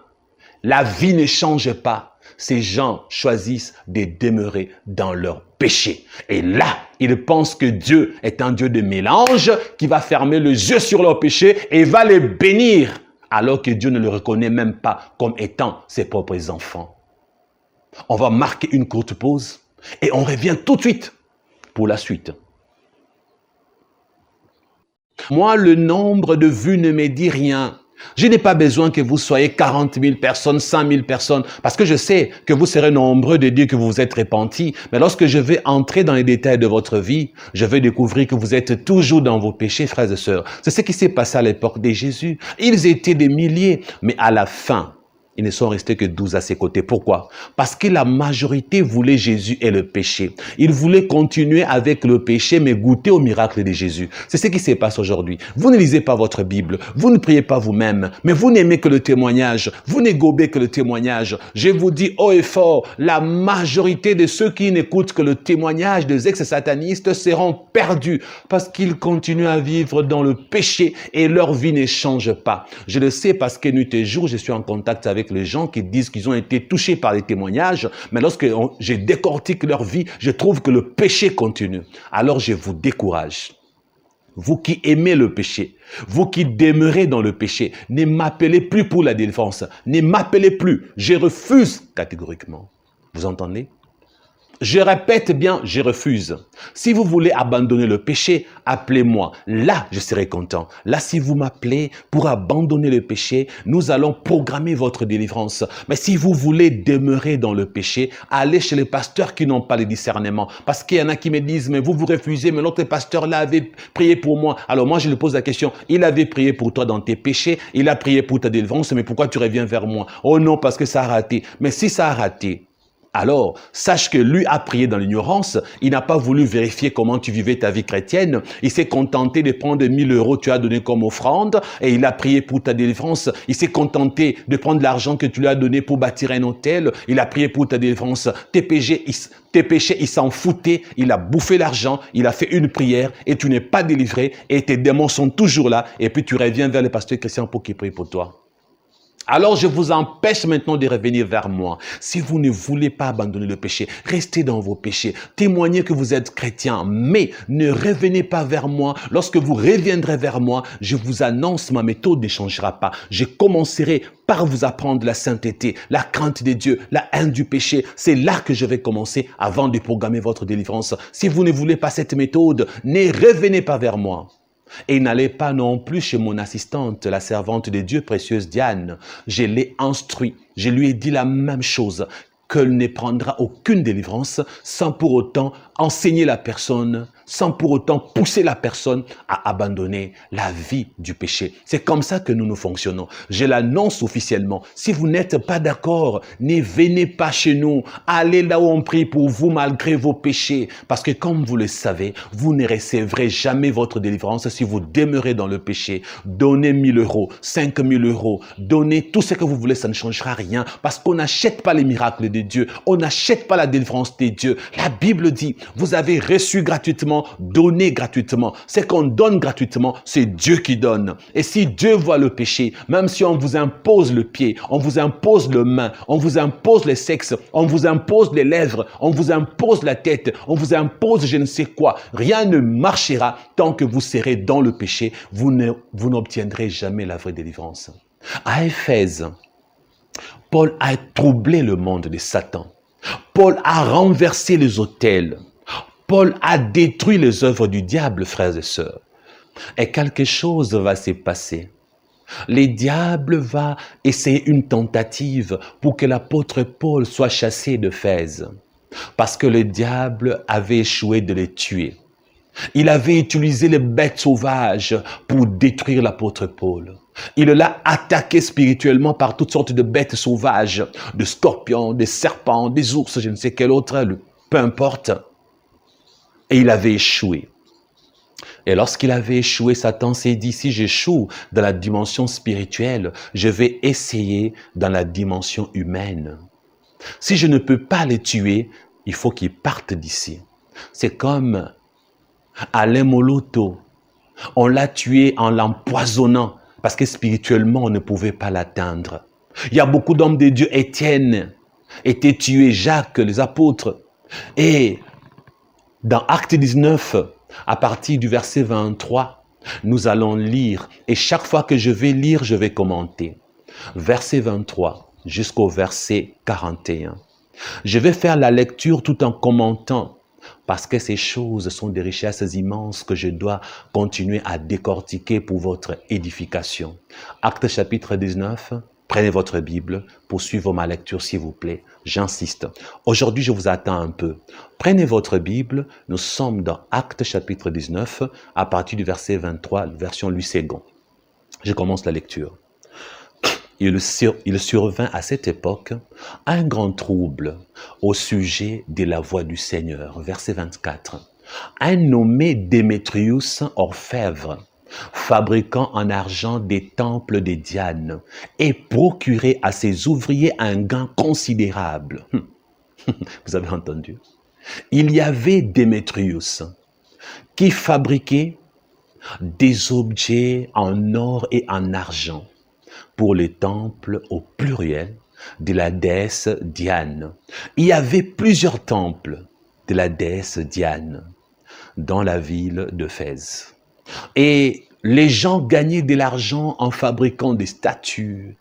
Speaker 1: la vie ne change pas. Ces gens choisissent de demeurer dans leur péché. Et là, ils pensent que Dieu est un Dieu de mélange qui va fermer les yeux sur leur péché et va les bénir, alors que Dieu ne les reconnaît même pas comme étant ses propres enfants. On va marquer une courte pause et on revient tout de suite pour la suite. Moi, le nombre de vues ne me dit rien. Je n'ai pas besoin que vous soyez 40 000 personnes, 100 000 personnes, parce que je sais que vous serez nombreux de dire que vous vous êtes repentis. Mais lorsque je vais entrer dans les détails de votre vie, je vais découvrir que vous êtes toujours dans vos péchés, frères et sœurs. C'est ce qui s'est passé à l'époque de Jésus. Ils étaient des milliers, mais à la fin, ils ne sont restés que 12 à ses côtés. Pourquoi? Parce que la majorité voulait Jésus et le péché. Ils voulaient continuer avec le péché, mais goûter au miracle de Jésus. C'est ce qui se passe aujourd'hui. Vous ne lisez pas votre Bible, vous ne priez pas vous-même, mais vous n'aimez que le témoignage, vous n'égobez que le témoignage. Je vous dis haut et fort, la majorité de ceux qui n'écoutent que le témoignage des ex-satanistes seront perdus parce qu'ils continuent à vivre dans le péché et leur vie ne change pas. Je le sais parce que nuit et jour, je suis en contact avec les gens qui disent qu'ils ont été touchés par les témoignages, mais lorsque je décortique leur vie, je trouve que le péché continue. Alors je vous décourage. Vous qui aimez le péché, vous qui demeurez dans le péché, ne m'appelez plus pour la délivrance, ne m'appelez plus. Je refuse catégoriquement. Vous entendez? Je répète bien, je refuse. Si vous voulez abandonner le péché, appelez-moi. Là, je serai content. Là, si vous m'appelez pour abandonner le péché, nous allons programmer votre délivrance. Mais si vous voulez demeurer dans le péché, allez chez les pasteurs qui n'ont pas le discernement. Parce qu'il y en a qui me disent, mais vous refusez, mais l'autre pasteur là avait prié pour moi. Alors moi, je lui pose la question, il avait prié pour toi dans tes péchés, il a prié pour ta délivrance, mais pourquoi tu reviens vers moi? Oh non, parce que ça a raté. Mais si ça a raté, alors, sache que lui a prié dans l'ignorance, il n'a pas voulu vérifier comment tu vivais ta vie chrétienne, il s'est contenté de prendre 1000 € que tu as donné comme offrande et il a prié pour ta délivrance, il s'est contenté de prendre l'argent que tu lui as donné pour bâtir un hôtel, il a prié pour ta délivrance, tes péchés, il s'en foutait, il a bouffé l'argent, il a fait une prière et tu n'es pas délivré et tes démons sont toujours là et puis tu reviens vers le pasteur Christian pour qu'il prie pour toi. Alors je vous empêche maintenant de revenir vers moi. Si vous ne voulez pas abandonner le péché, restez dans vos péchés. Témoignez que vous êtes chrétien, mais ne revenez pas vers moi. Lorsque vous reviendrez vers moi, je vous annonce, ma méthode ne changera pas. Je commencerai par vous apprendre la sainteté, la crainte de Dieu, la haine du péché. C'est là que je vais commencer avant de programmer votre délivrance. Si vous ne voulez pas cette méthode, ne revenez pas vers moi.
Speaker 2: Et n'allez pas non plus chez mon assistante, la servante de Dieu, précieuse Diane. Je l'ai instruit. Je lui ai dit la même chose, qu'elle ne prendra aucune délivrance sans pour autant enseigner la personne, sans pour autant pousser la personne à abandonner la vie du péché. C'est comme ça que nous fonctionnons. Je l'annonce officiellement. Si vous n'êtes pas d'accord, ne venez pas chez nous. Allez là où on prie pour vous malgré vos péchés. Parce que comme vous le savez, vous ne recevrez jamais votre délivrance si vous demeurez dans le péché. Donnez 1 000 euros, 5 000 euros, donnez tout ce que vous voulez, ça ne changera rien. Parce qu'on n'achète pas les miracles de Dieu. On n'achète pas la délivrance de Dieu. La Bible dit, vous avez reçu gratuitement, donnez gratuitement. Ce qu'on donne gratuitement, c'est Dieu qui donne. Et si Dieu voit le péché, même si on vous impose le pied, on vous impose le main, on vous impose le sexe, on vous impose les lèvres, on vous impose la tête, on vous impose je ne sais quoi, rien ne marchera tant que vous serez dans le péché. Vous n'obtiendrez jamais la vraie délivrance. À Éphèse, Paul a troublé le monde de Satan. Paul a renversé les autels. Paul a détruit les œuvres du diable, frères et sœurs. Et quelque chose va se passer. Le diable va essayer une tentative pour que l'apôtre Paul soit chassé d'Éphèse. Parce que le diable avait échoué de les tuer. Il avait utilisé les bêtes sauvages pour détruire l'apôtre Paul. Il l'a attaqué spirituellement par toutes sortes de bêtes sauvages, de scorpions, des serpents, des ours, je ne sais quel autre, peu importe. Et il avait échoué. Et lorsqu'il avait échoué, Satan s'est dit, si j'échoue dans la dimension spirituelle, je vais essayer dans la dimension humaine. Si je ne peux pas les tuer, il faut qu'ils partent d'ici. C'est comme Alain Moloto. On l'a tué en l'empoisonnant parce que spirituellement, on ne pouvait pas l'atteindre. Il y a beaucoup d'hommes de Dieu. Étienne était tué, Jacques, les apôtres. Et dans Acte 19, à partir du verset 23, nous allons lire. Et chaque fois que je vais lire, je vais commenter. Verset 23 jusqu'au verset 41. Je vais faire la lecture tout en commentant. Parce que ces choses sont des richesses immenses que je dois continuer à décortiquer pour votre édification. Acte chapitre 19, prenez votre Bible pour suivre ma lecture s'il vous plaît. J'insiste. Aujourd'hui, je vous attends un peu. Prenez votre Bible, nous sommes dans Acte chapitre 19 à partir du verset 23, version Louis II. Je commence la lecture. Il survint à cette époque un grand trouble au sujet de la voix du Seigneur. Verset 24. Un nommé Démétrius orfèvre, fabriquant en argent des temples de Diane, et procurait à ses ouvriers un gain considérable. Vous avez entendu? Il y avait Démétrius qui fabriquait des objets en or et en argent pour les temples au pluriel de la déesse Diane. Il y avait plusieurs temples de la déesse Diane dans la ville d'Éphèse. Et les gens gagnaient de l'argent en fabriquant des statues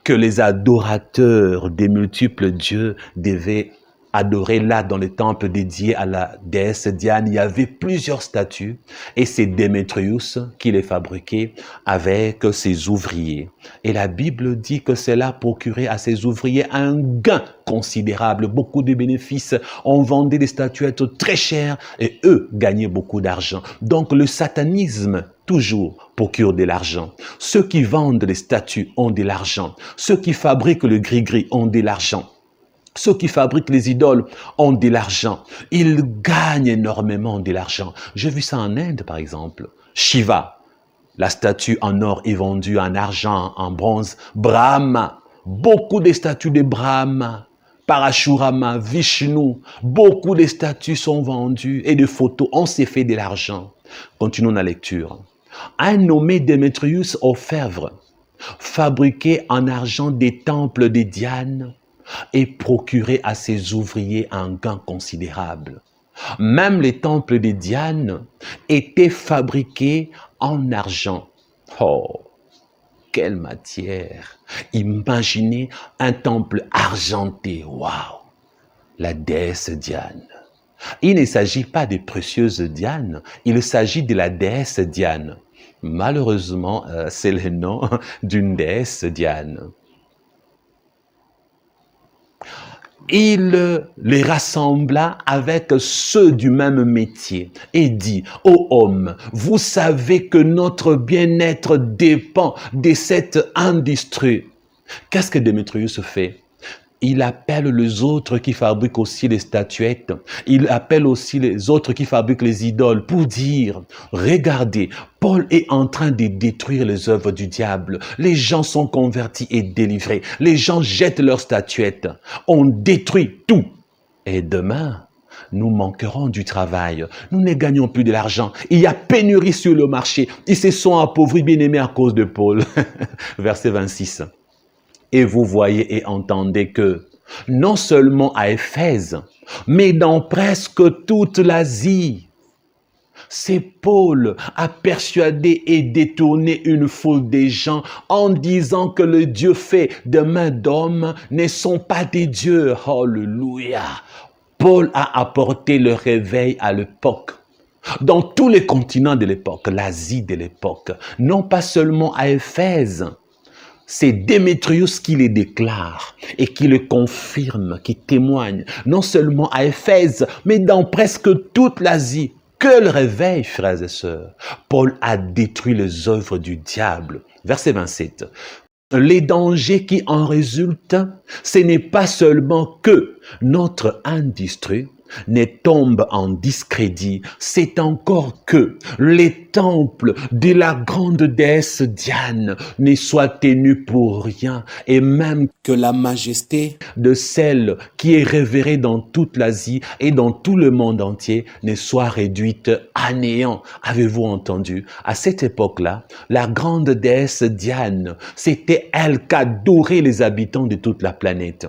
Speaker 2: que les adorateurs des multiples dieux devaient adorer là dans les temples dédiés à la déesse Diane. Il y avait plusieurs statues et c'est Démétrius qui les fabriquait avec ses ouvriers. Et la Bible dit que cela procurait à ses ouvriers un gain considérable, beaucoup de bénéfices. On vendait des statuettes très chères et eux gagnaient beaucoup d'argent. Donc le satanisme toujours procure de l'argent. Ceux qui vendent les statues ont de l'argent. Ceux qui fabriquent le gris-gris ont de l'argent. Ceux qui fabriquent les idoles ont de l'argent. Ils gagnent énormément de l'argent. J'ai vu ça en Inde, par exemple. Shiva, la statue en or est vendue en argent, en bronze. Brahma, beaucoup de statues de Brahma. Parashurama, Vishnu, beaucoup de statues sont vendues et de photos. On s'est fait de l'argent. Continuons la lecture. Un nommé Démétrius orfèvre fabriquait en argent des temples de Diane et procurer à ses ouvriers un gain considérable. Même les temples de Diane étaient fabriqués en argent. Oh, quelle matière! Imaginez un temple argenté. Waouh! La déesse Diane. Il ne s'agit pas des précieuses Diane, il s'agit de la déesse Diane. Malheureusement, c'est le nom d'une déesse, Diane. Il les rassembla avec ceux du même métier et dit, « Ô hommes, vous savez que notre bien-être dépend de cette industrie. » Qu'est-ce que Démétrius fait? Il appelle les autres qui fabriquent aussi les statuettes. Il appelle aussi les autres qui fabriquent les idoles pour dire, regardez, Paul est en train de détruire les œuvres du diable. Les gens sont convertis et délivrés. Les gens jettent leurs statuettes. On détruit tout. Et demain, nous manquerons du travail. Nous ne gagnons plus de l'argent. Il y a pénurie sur le marché. Ils se sont appauvris, bien-aimés, à cause de Paul. Verset 26. Et vous voyez et entendez que, non seulement à Éphèse, mais dans presque toute l'Asie, c'est Paul a persuadé et détourné une foule des gens en disant que le Dieu fait de main d'homme ne sont pas des dieux. Alléluia. Paul a apporté le réveil à l'époque. Dans tous les continents de l'époque, l'Asie de l'époque, non pas seulement à Éphèse. C'est Démétrius qui les déclare et qui le confirme, qui témoigne, non seulement à Éphèse, mais dans presque toute l'Asie. Que le réveil, frères et sœurs. Paul a détruit les œuvres du diable. Verset 27. Les dangers qui en résultent, ce n'est pas seulement que notre industrie ne tombe en discrédit, c'est encore que les temples de la grande déesse Diane ne soient tenus pour rien et même que la majesté de celle qui est révérée dans toute l'Asie et dans tout le monde entier ne soit réduite à néant. Avez-vous entendu? À cette époque-là, la grande déesse Diane, c'était elle qu'adoraient les habitants de toute la planète.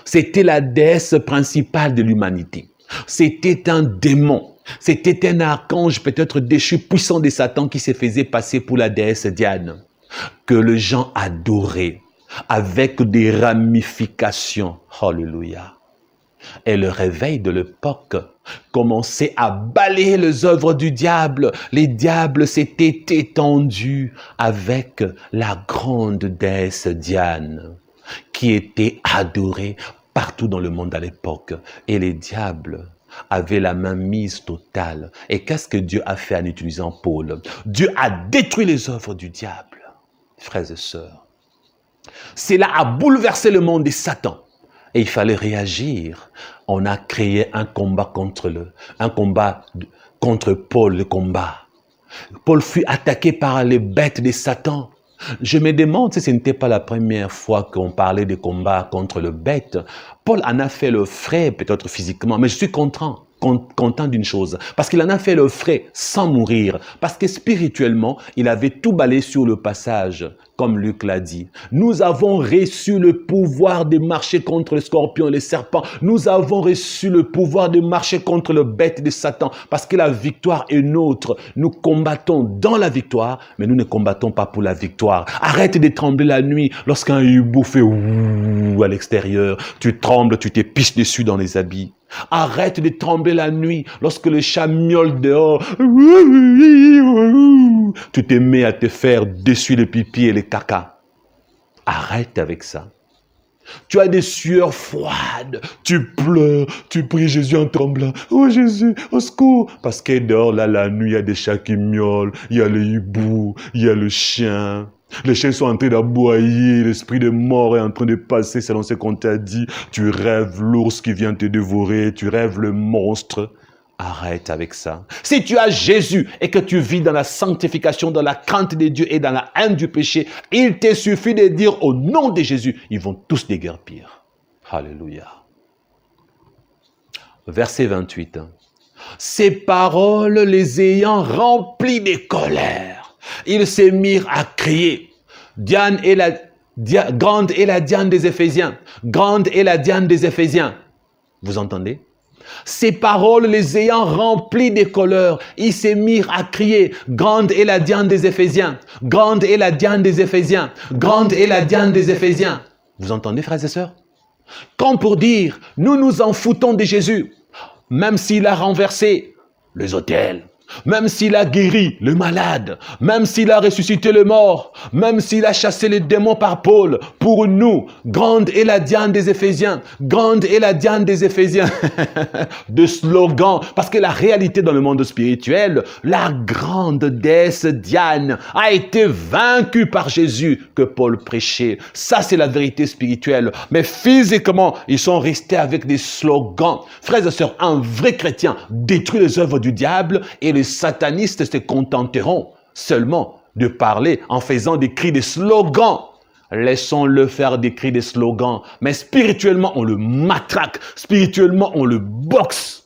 Speaker 2: C'était la déesse principale de l'humanité. C'était un démon. C'était un archange peut-être déchu, puissant de Satan qui se faisait passer pour la déesse Diane. Que les gens adoraient avec des ramifications. Alléluia. Et le réveil de l'époque commençait à balayer les œuvres du diable. Les diables s'étaient étendus avec la grande déesse Diane, qui était adoré partout dans le monde à l'époque. Et les diables avaient la main mise totale. Et qu'est-ce que Dieu a fait en utilisant Paul? Dieu a détruit les œuvres du diable, frères et sœurs. Cela a bouleversé le monde de Satan. Et il fallait réagir. On a créé un combat contre Paul, le combat. Paul fut attaqué par les bêtes de Satan. Je me demande si ce n'était pas la première fois qu'on parlait de combat contre le bête. Paul en a fait le frais, peut-être physiquement, mais je suis content d'une chose, parce qu'il en a fait le frais sans mourir, parce que spirituellement, il avait tout balayé sur le passage, comme Luc l'a dit. Nous avons reçu le pouvoir de marcher contre les scorpions et les serpents. Nous avons reçu le pouvoir de marcher contre le bête de Satan, parce que la victoire est nôtre. Nous combattons dans la victoire, mais nous ne combattons pas pour la victoire. Arrête de trembler la nuit lorsqu'un hibou fait ouh à l'extérieur. Tu trembles, tu t'épiches dessus dans les habits. Arrête de trembler la nuit lorsque le chat miaule dehors. Tu te mets à te faire dessus les pipis et les caca. Arrête avec ça. Tu as des sueurs froides, tu pleures, tu pries Jésus en tremblant. Oh Jésus, au secours. Parce que dehors, là, la nuit, il y a des chats qui miaulent, il y a le hibou, il y a le chien. Les chiens sont en train d'aboyer, l'esprit de mort est en train de passer selon ce qu'on t'a dit. Tu rêves l'ours qui vient te dévorer, tu rêves le monstre. Arrête avec ça. Si tu as Jésus et que tu vis dans la sanctification, dans la crainte de Dieu et dans la haine du péché, il te suffit de dire au nom de Jésus, ils vont tous déguerpir. Alléluia. Verset 28. Ces paroles les ayant remplis de colère, ils se mirent à crier. Diane est grande est la Diane des Éphésiens. Grande est la Diane des Éphésiens. Vous entendez? Ces paroles les ayant remplis de colère, ils se mirent à crier, grande est la Diane des Éphésiens, grande est la Diane des Éphésiens, grande est la Diane des Éphésiens. Vous entendez, frères et sœurs? Comme pour dire, nous nous en foutons de Jésus, même s'il a renversé les autels,
Speaker 1: même s'il a guéri le malade, même s'il a ressuscité le mort, même s'il a chassé les démons par Paul, pour nous, grande est la Diane des Éphésiens, grande est la Diane des Éphésiens, de slogan, parce que la réalité dans le monde spirituel, la grande déesse Diane a été vaincue par Jésus que Paul prêchait. Ça, c'est la vérité spirituelle. Mais physiquement, ils sont restés avec des slogans. Frères et sœurs, un vrai chrétien détruit les œuvres du diable et les satanistes se contenteront seulement de parler en faisant des cris, des slogans. Laissons-le faire des cris, des slogans. Mais spirituellement, on le matraque. Spirituellement, on le boxe.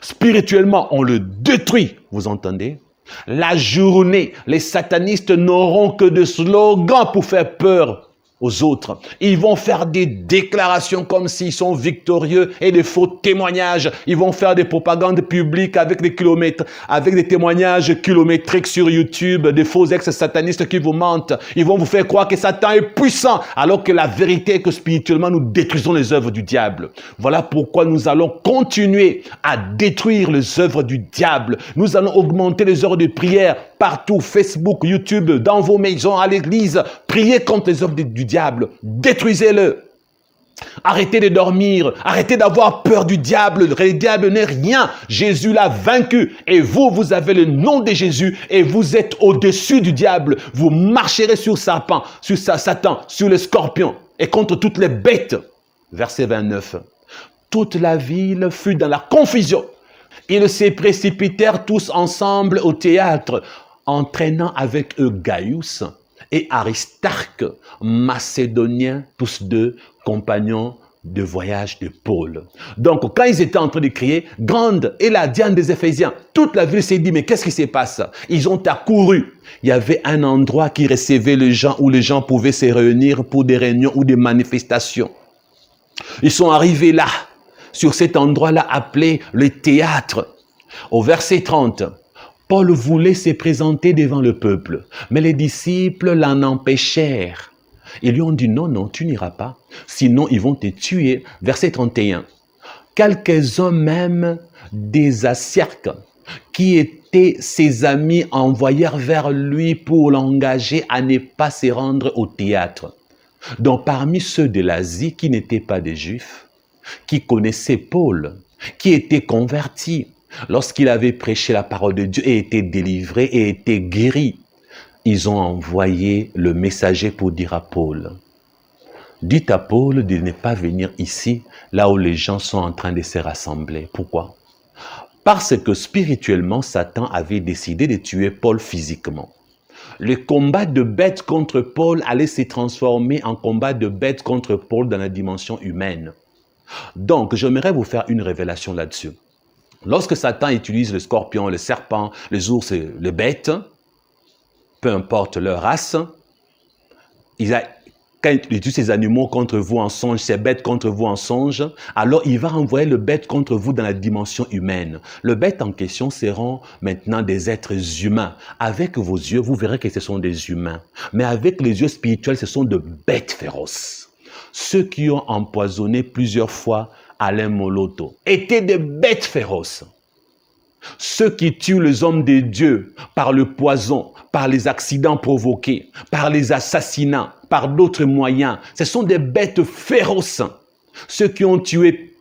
Speaker 1: Spirituellement, on le détruit. Vous entendez? La journée, les satanistes n'auront que des slogans pour faire peur aux autres. Ils vont faire des déclarations comme s'ils sont victorieux et des faux témoignages. Ils vont faire des propagandes publiques avec des kilomètres, avec des témoignages kilométriques sur YouTube, des faux ex-satanistes qui vous mentent. Ils vont vous faire croire que Satan est puissant, alors que la vérité est que spirituellement, nous détruisons les œuvres du diable. Voilà pourquoi nous allons continuer à détruire les œuvres du diable. Nous allons augmenter les heures de prière partout, Facebook, YouTube, dans vos maisons, à l'église. Priez contre les œuvres du diable. Détruisez-le. Arrêtez de dormir. Arrêtez d'avoir peur du diable. Le diable n'est rien. Jésus l'a vaincu. Et vous, vous avez le nom de Jésus et vous êtes au-dessus du diable. Vous marcherez sur Satan, sur les scorpions et contre toutes les bêtes. Verset 29. Toute la ville fut dans la confusion. Ils se précipitèrent tous ensemble au théâtre, entraînant avec eux Gaius et Aristarque, macédoniens, tous deux compagnons de voyage de Paul. Donc, quand ils étaient en train de crier, grande est la Diane des Éphésiens, toute la ville s'est dit, mais qu'est-ce qui se passe? Ils ont accouru. Il y avait un endroit qui recevait les gens, où les gens pouvaient se réunir pour des réunions ou des manifestations. Ils sont arrivés là, sur cet endroit-là appelé le théâtre. Au verset 30, Paul voulait se présenter devant le peuple, mais les disciples l'en empêchèrent. Ils lui ont dit, non, non, tu n'iras pas, sinon ils vont te tuer. Verset 31, quelques-uns même des Asiarques, qui étaient ses amis, envoyèrent vers lui pour l'engager à ne pas se rendre au théâtre. Donc parmi ceux de l'Asie qui n'étaient pas des Juifs, qui connaissaient Paul, qui étaient convertis, lorsqu'il avait prêché la parole de Dieu et été délivré et été guéri, ils ont envoyé le messager pour dire à Paul, dites à Paul de ne pas venir ici, là où les gens sont en train de se rassembler. Pourquoi? Parce que spirituellement, Satan avait décidé de tuer Paul physiquement. Le combat de bête contre Paul allait se transformer en combat de bête contre Paul dans la dimension humaine. Donc, j'aimerais vous faire une révélation là-dessus. Lorsque Satan utilise le scorpion, le serpent, les ours, les bêtes, peu importe leur race, quand il utilise ces animaux contre vous en songe, ces bêtes contre vous en songe, alors il va envoyer le bête contre vous dans la dimension humaine. Le bête en question seront maintenant des êtres humains. Avec vos yeux, vous verrez que ce sont des humains. Mais avec les yeux spirituels, ce sont de bêtes féroces. Ceux qui ont empoisonné plusieurs fois Alain Moloto étaient des bêtes féroces. Ceux qui tuent les hommes de Dieu par le poison, par les accidents provoqués, par les assassinats, par d'autres moyens, ce sont des bêtes féroces. Ceux qui ont tué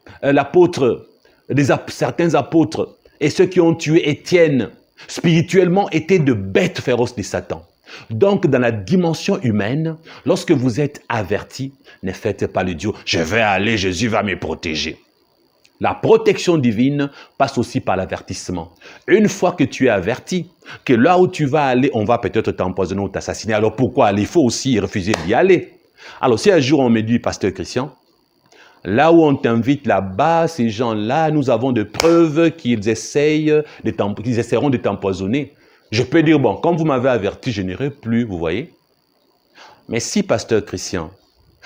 Speaker 1: certains apôtres et ceux qui ont tué Étienne, spirituellement, étaient de bêtes féroces de Satan. Donc, dans la dimension humaine, lorsque vous êtes averti, ne faites pas le Dieu, je vais aller, Jésus va me protéger. La protection divine passe aussi par l'avertissement. Une fois que tu es averti, que là où tu vas aller, on va peut-être t'empoisonner ou t'assassiner. Alors pourquoi aller? Il faut aussi refuser d'y aller. Alors si un jour on me dit, pasteur Christian, là où on t'invite là-bas, ces gens-là, nous avons de preuves qu'ils essaieront de t'empoisonner. Je peux dire, bon, comme vous m'avez averti, je n'irai plus, vous voyez. Mais si pasteur Christian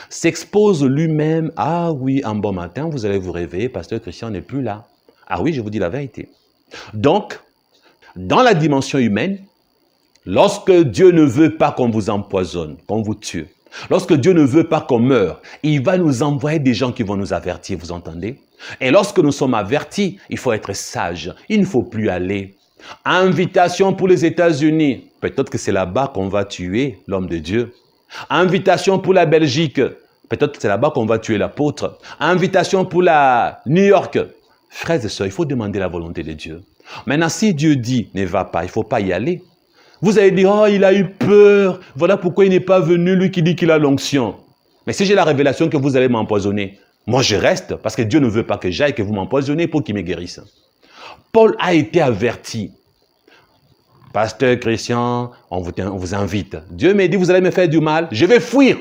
Speaker 1: s'expose lui-même, ah oui, un bon matin, vous allez vous réveiller, pasteur Christian n'est plus là. Ah oui, je vous dis la vérité. Donc, dans la dimension humaine, lorsque Dieu ne veut pas qu'on vous empoisonne, qu'on vous tue, lorsque Dieu ne veut pas qu'on meure, il va nous envoyer des gens qui vont nous avertir, vous entendez? Et lorsque nous sommes avertis, il faut être sage. Il ne faut plus aller Invitation pour les États-Unis. Peut-être que c'est là-bas qu'on va tuer l'homme de Dieu. Invitation pour la Belgique. Peut-être que c'est là-bas qu'on va tuer l'apôtre. Invitation pour la New York. Frères et sœurs, il faut demander la volonté de Dieu. Maintenant, si Dieu dit ne va pas, il ne faut pas y aller. Vous allez dire, oh, il a eu peur. Voilà pourquoi il n'est pas venu, lui qui dit qu'il a l'onction. Mais si j'ai la révélation que vous allez m'empoisonner, moi je reste parce que Dieu ne veut pas que j'aille, que vous m'empoisonnez pour qu'il me guérisse. Paul a été averti. Pasteur Christian, on vous invite. Dieu m'a dit, vous allez me faire du mal, je vais fuir.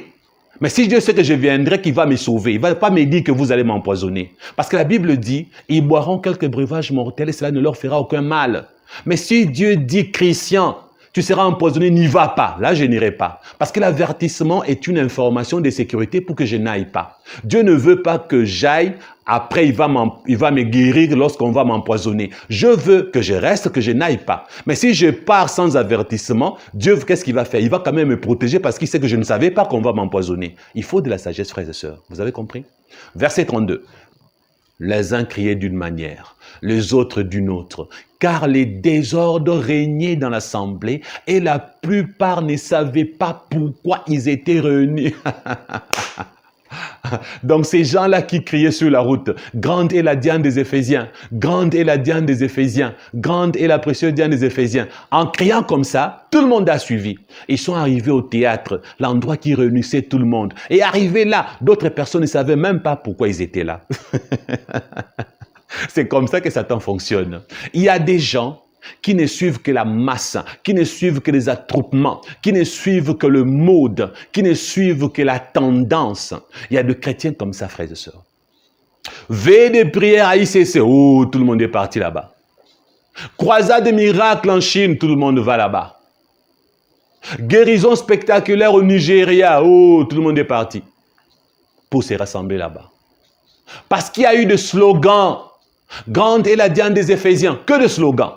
Speaker 1: Mais si Dieu sait que je viendrai, qu'il va me sauver, il ne va pas me dire que vous allez m'empoisonner. Parce que la Bible dit, ils boiront quelques breuvages mortels et cela ne leur fera aucun mal. Mais si Dieu dit, Christian, tu seras empoisonné, n'y va pas. Là, je n'irai pas. Parce que l'avertissement est une information de sécurité pour que je n'aille pas. Dieu ne veut pas que j'aille, après il va me guérir lorsqu'on va m'empoisonner. Je veux que je reste, que je n'aille pas. Mais si je pars sans avertissement, Dieu, qu'est-ce qu'il va faire? Il va quand même me protéger parce qu'il sait que je ne savais pas qu'on va m'empoisonner. Il faut de la sagesse, frères et sœurs. Vous avez compris? Verset 32. Les uns criaient d'une manière, les autres d'une autre, car les désordres régnaient dans l'assemblée et la plupart ne savaient pas pourquoi ils étaient réunis. Donc ces gens-là qui criaient sur la route, grande est la Diane des Éphésiens, grande est la Diane des Éphésiens, grande est la précieuse Diane des Éphésiens. En criant comme ça, tout le monde a suivi. Ils sont arrivés au théâtre, l'endroit qui réunissait tout le monde. Et arrivés là, d'autres personnes ne savaient même pas pourquoi ils étaient là. C'est comme ça que Satan fonctionne. Il y a des gens qui ne suivent que la masse, qui ne suivent que les attroupements, qui ne suivent que le mode, qui ne suivent que la tendance. Il y a des chrétiens comme ça, frères et sœurs. Veille de prière à ICC, oh, tout le monde est parti là-bas. Croisade de miracles en Chine, tout le monde va là-bas. Guérison spectaculaire au Nigeria, oh, tout le monde est parti pour se rassembler là-bas. Parce qu'il y a eu des slogans. Grande est la Diane des Éphésiens, que de slogans.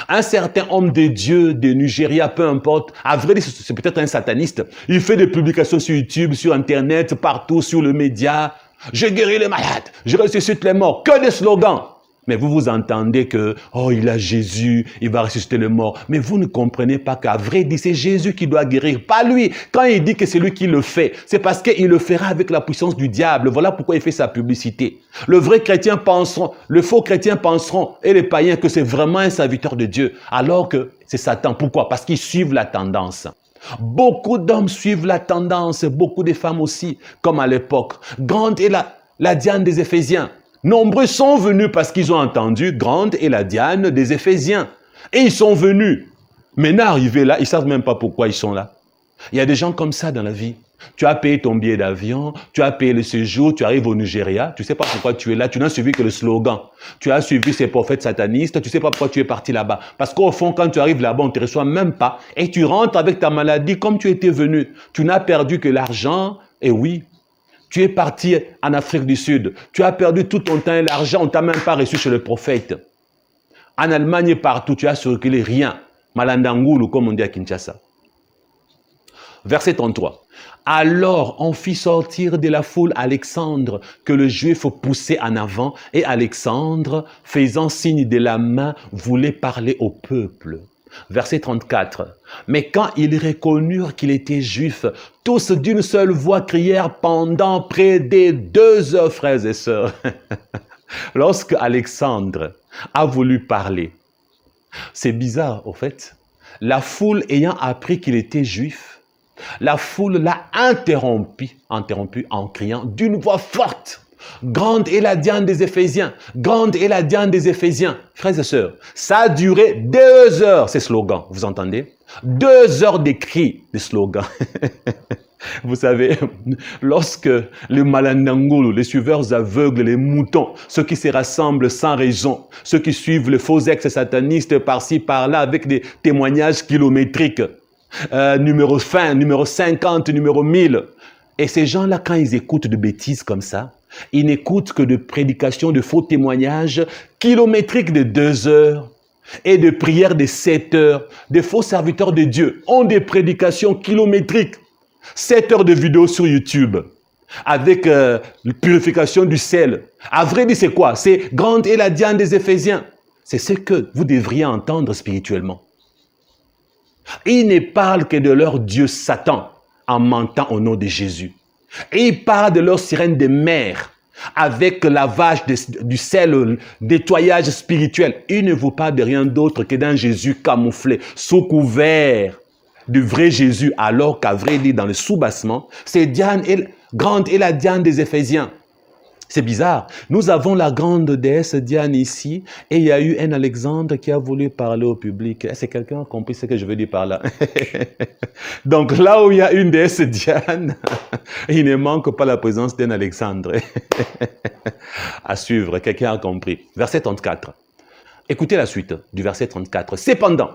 Speaker 1: Un certain homme de Dieu de Nigeria, peu importe, à vrai dire, c'est peut-être un sataniste. Il fait des publications sur YouTube, sur Internet, partout, sur le média. Je guéris les malades, je ressuscite les morts, que des slogans. Mais vous vous entendez que, oh, il a Jésus, il va ressusciter les morts. Mais vous ne comprenez pas qu'à vrai dire, c'est Jésus qui doit guérir, pas lui. Quand il dit que c'est lui qui le fait, c'est parce qu'il le fera avec la puissance du diable. Voilà pourquoi il fait sa publicité. Le vrai chrétien penseront, le faux chrétien penseront, et les païens, que c'est vraiment un serviteur de Dieu, alors que c'est Satan. Pourquoi? Parce qu'ils suivent la tendance. Beaucoup d'hommes suivent la tendance, beaucoup de femmes aussi, comme à l'époque. Grande est la Diane des Éphésiens. Nombreux sont venus parce qu'ils ont entendu grande est la Diane des Éphésiens. Et ils sont venus. Maintenant, arrivés là, ils ne savent même pas pourquoi ils sont là. Il y a des gens comme ça dans la vie. Tu as payé ton billet d'avion, tu as payé le séjour, tu arrives au Nigeria, tu ne sais pas pourquoi tu es là, tu n'as suivi que le slogan. Tu as suivi ces prophètes satanistes, tu ne sais pas pourquoi tu es parti là-bas. Parce qu'au fond, quand tu arrives là-bas, on ne te reçoit même pas. Et tu rentres avec ta maladie comme tu étais venu. Tu n'as perdu que l'argent, et oui, tu es parti en Afrique du Sud. Tu as perdu tout ton temps et l'argent. On ne t'a même pas reçu chez le prophète. En Allemagne et partout, tu as circulé rien. Malandangulu, comme on dit à Kinshasa. Verset 33. Alors, on fit sortir de la foule Alexandre, que le Juif poussait en avant, et Alexandre, faisant signe de la main, voulait parler au peuple. Verset 34. Mais quand ils reconnurent qu'il était juif, tous d'une seule voix crièrent pendant près de 2 heures, frères et sœurs. Lorsque Alexandre a voulu parler, c'est bizarre au fait, la foule ayant appris qu'il était juif, la foule l'a interrompu en criant d'une voix forte. Grande est la Diane des Éphésiens. Grande est la Diane des Éphésiens. Frères et sœurs, ça a duré 2 heures, ces slogans. Vous entendez? 2 heures de cris, de slogans. Vous savez, lorsque les Malandangulu, les suiveurs aveugles, les moutons, ceux qui se rassemblent sans raison, ceux qui suivent les faux ex-satanistes par-ci, par-là, avec des témoignages kilométriques, numéro 50, numéro 1000. Et ces gens-là, quand ils écoutent de bêtises comme ça, ils n'écoutent que de prédications, de faux témoignages kilométriques de 2 heures et de prières de 7 heures. Des faux serviteurs de Dieu ont des prédications kilométriques. 7 heures de vidéos sur YouTube avec la purification du sel. À vrai dire, c'est quoi? C'est grande est la Diane des Éphésiens. C'est ce que vous devriez entendre spirituellement. Ils ne parlent que de leur Dieu Satan en mentant au nom de Jésus. Et ils parlent de leur sirène de mer avec lavage du sel, nettoyage spirituel. Ils ne vous parlent de rien d'autre que d'un Jésus camouflé, sous couvert du vrai Jésus, alors qu'à vrai dire, dans le sous-bassement, c'est Diane grande et la Diane des Éphésiens. C'est bizarre. Nous avons la grande déesse Diane ici et il y a eu un Alexandre qui a voulu parler au public. Est-ce que quelqu'un a compris ce que je veux dire par là? Donc là où il y a une déesse Diane, il ne manque pas la présence d'un Alexandre. À suivre, quelqu'un a compris. Verset 34. Écoutez la suite du verset 34. Cependant,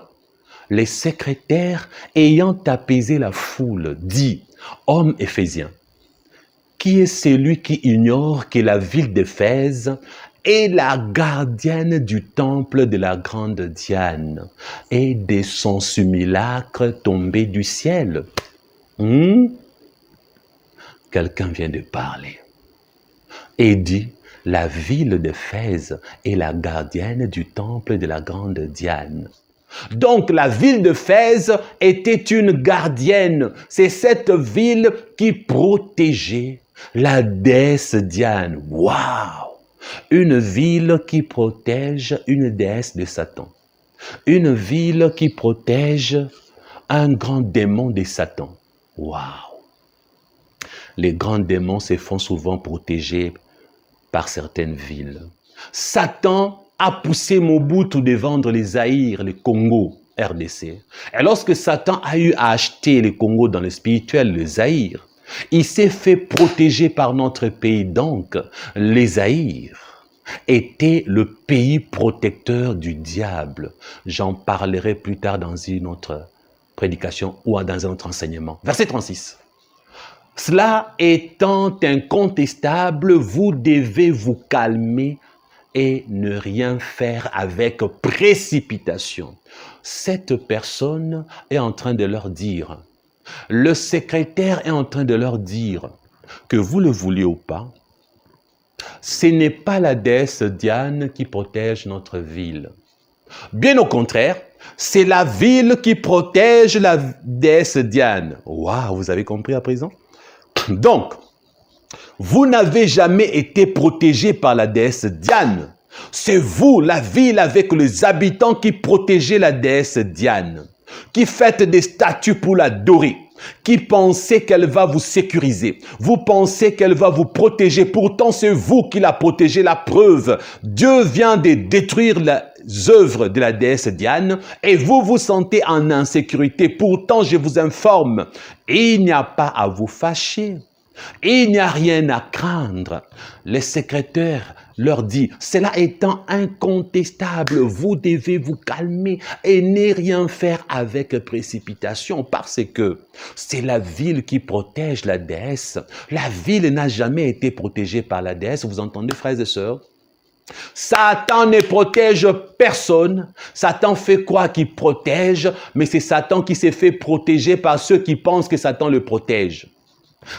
Speaker 1: les secrétaires ayant apaisé la foule dit, hommes éphésiens, qui est celui qui ignore que la ville d'Éphèse est la gardienne du temple de la grande Diane et de son simulacre tombé du ciel? Quelqu'un vient de parler et dit, la ville d'Éphèse est la gardienne du temple de la grande Diane. Donc, la ville d'Éphèse était une gardienne. C'est cette ville qui protégeait la déesse Diane. Waouh! Une ville qui protège une déesse de Satan. Une ville qui protège un grand démon de Satan. Waouh! Les grands démons se font souvent protéger par certaines villes. Satan a poussé Mobutu de vendre les Zaïre, le Congo, RDC. Et lorsque Satan a eu à acheter le Congo dans le spirituel, le Zaïre, il s'est fait protéger par notre pays. Donc, les Zaïre étaient le pays protecteur du diable. J'en parlerai plus tard dans une autre prédication ou dans un autre enseignement. Verset 36. Cela étant incontestable, vous devez vous calmer et ne rien faire avec précipitation. Cette personne est en train de leur dire, le secrétaire est en train de leur dire, que vous le vouliez ou pas, ce n'est pas la déesse Diane qui protège notre ville. Bien au contraire, c'est la ville qui protège la déesse Diane. Waouh, vous avez compris à présent? Donc, vous n'avez jamais été protégé par la déesse Diane. C'est vous, la ville avec les habitants, qui protégez la déesse Diane, qui faites des statues pour l'adorer, qui pensez qu'elle va vous sécuriser. Vous pensez qu'elle va vous protéger. Pourtant, c'est vous qui la protégez. La preuve, Dieu vient de détruire les œuvres de la déesse Diane et vous vous sentez en insécurité. Pourtant, je vous informe, il n'y a pas à vous fâcher. Il n'y a rien à craindre. Les secrétaires leur dit, cela étant incontestable, vous devez vous calmer et ne rien faire avec précipitation parce que c'est la ville qui protège la déesse. La ville n'a jamais été protégée par la déesse. Vous entendez, frères et sœurs? Satan ne protège personne. Satan fait croire qu'il protège, mais c'est Satan qui s'est fait protéger par ceux qui pensent que Satan le protège.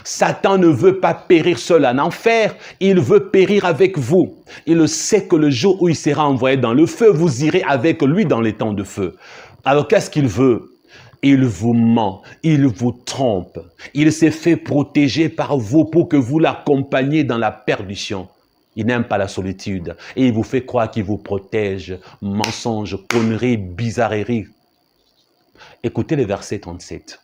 Speaker 1: Satan ne veut pas périr seul en enfer, il veut périr avec vous. Il sait que le jour où il sera envoyé dans le feu, vous irez avec lui dans les temps de feu. Alors qu'est-ce qu'il veut? Il vous ment, il vous trompe. Il s'est fait protéger par vous pour que vous l'accompagniez dans la perdition. Il n'aime pas la solitude et il vous fait croire qu'il vous protège. Mensonges, conneries, bizarreries. Écoutez le verset 37.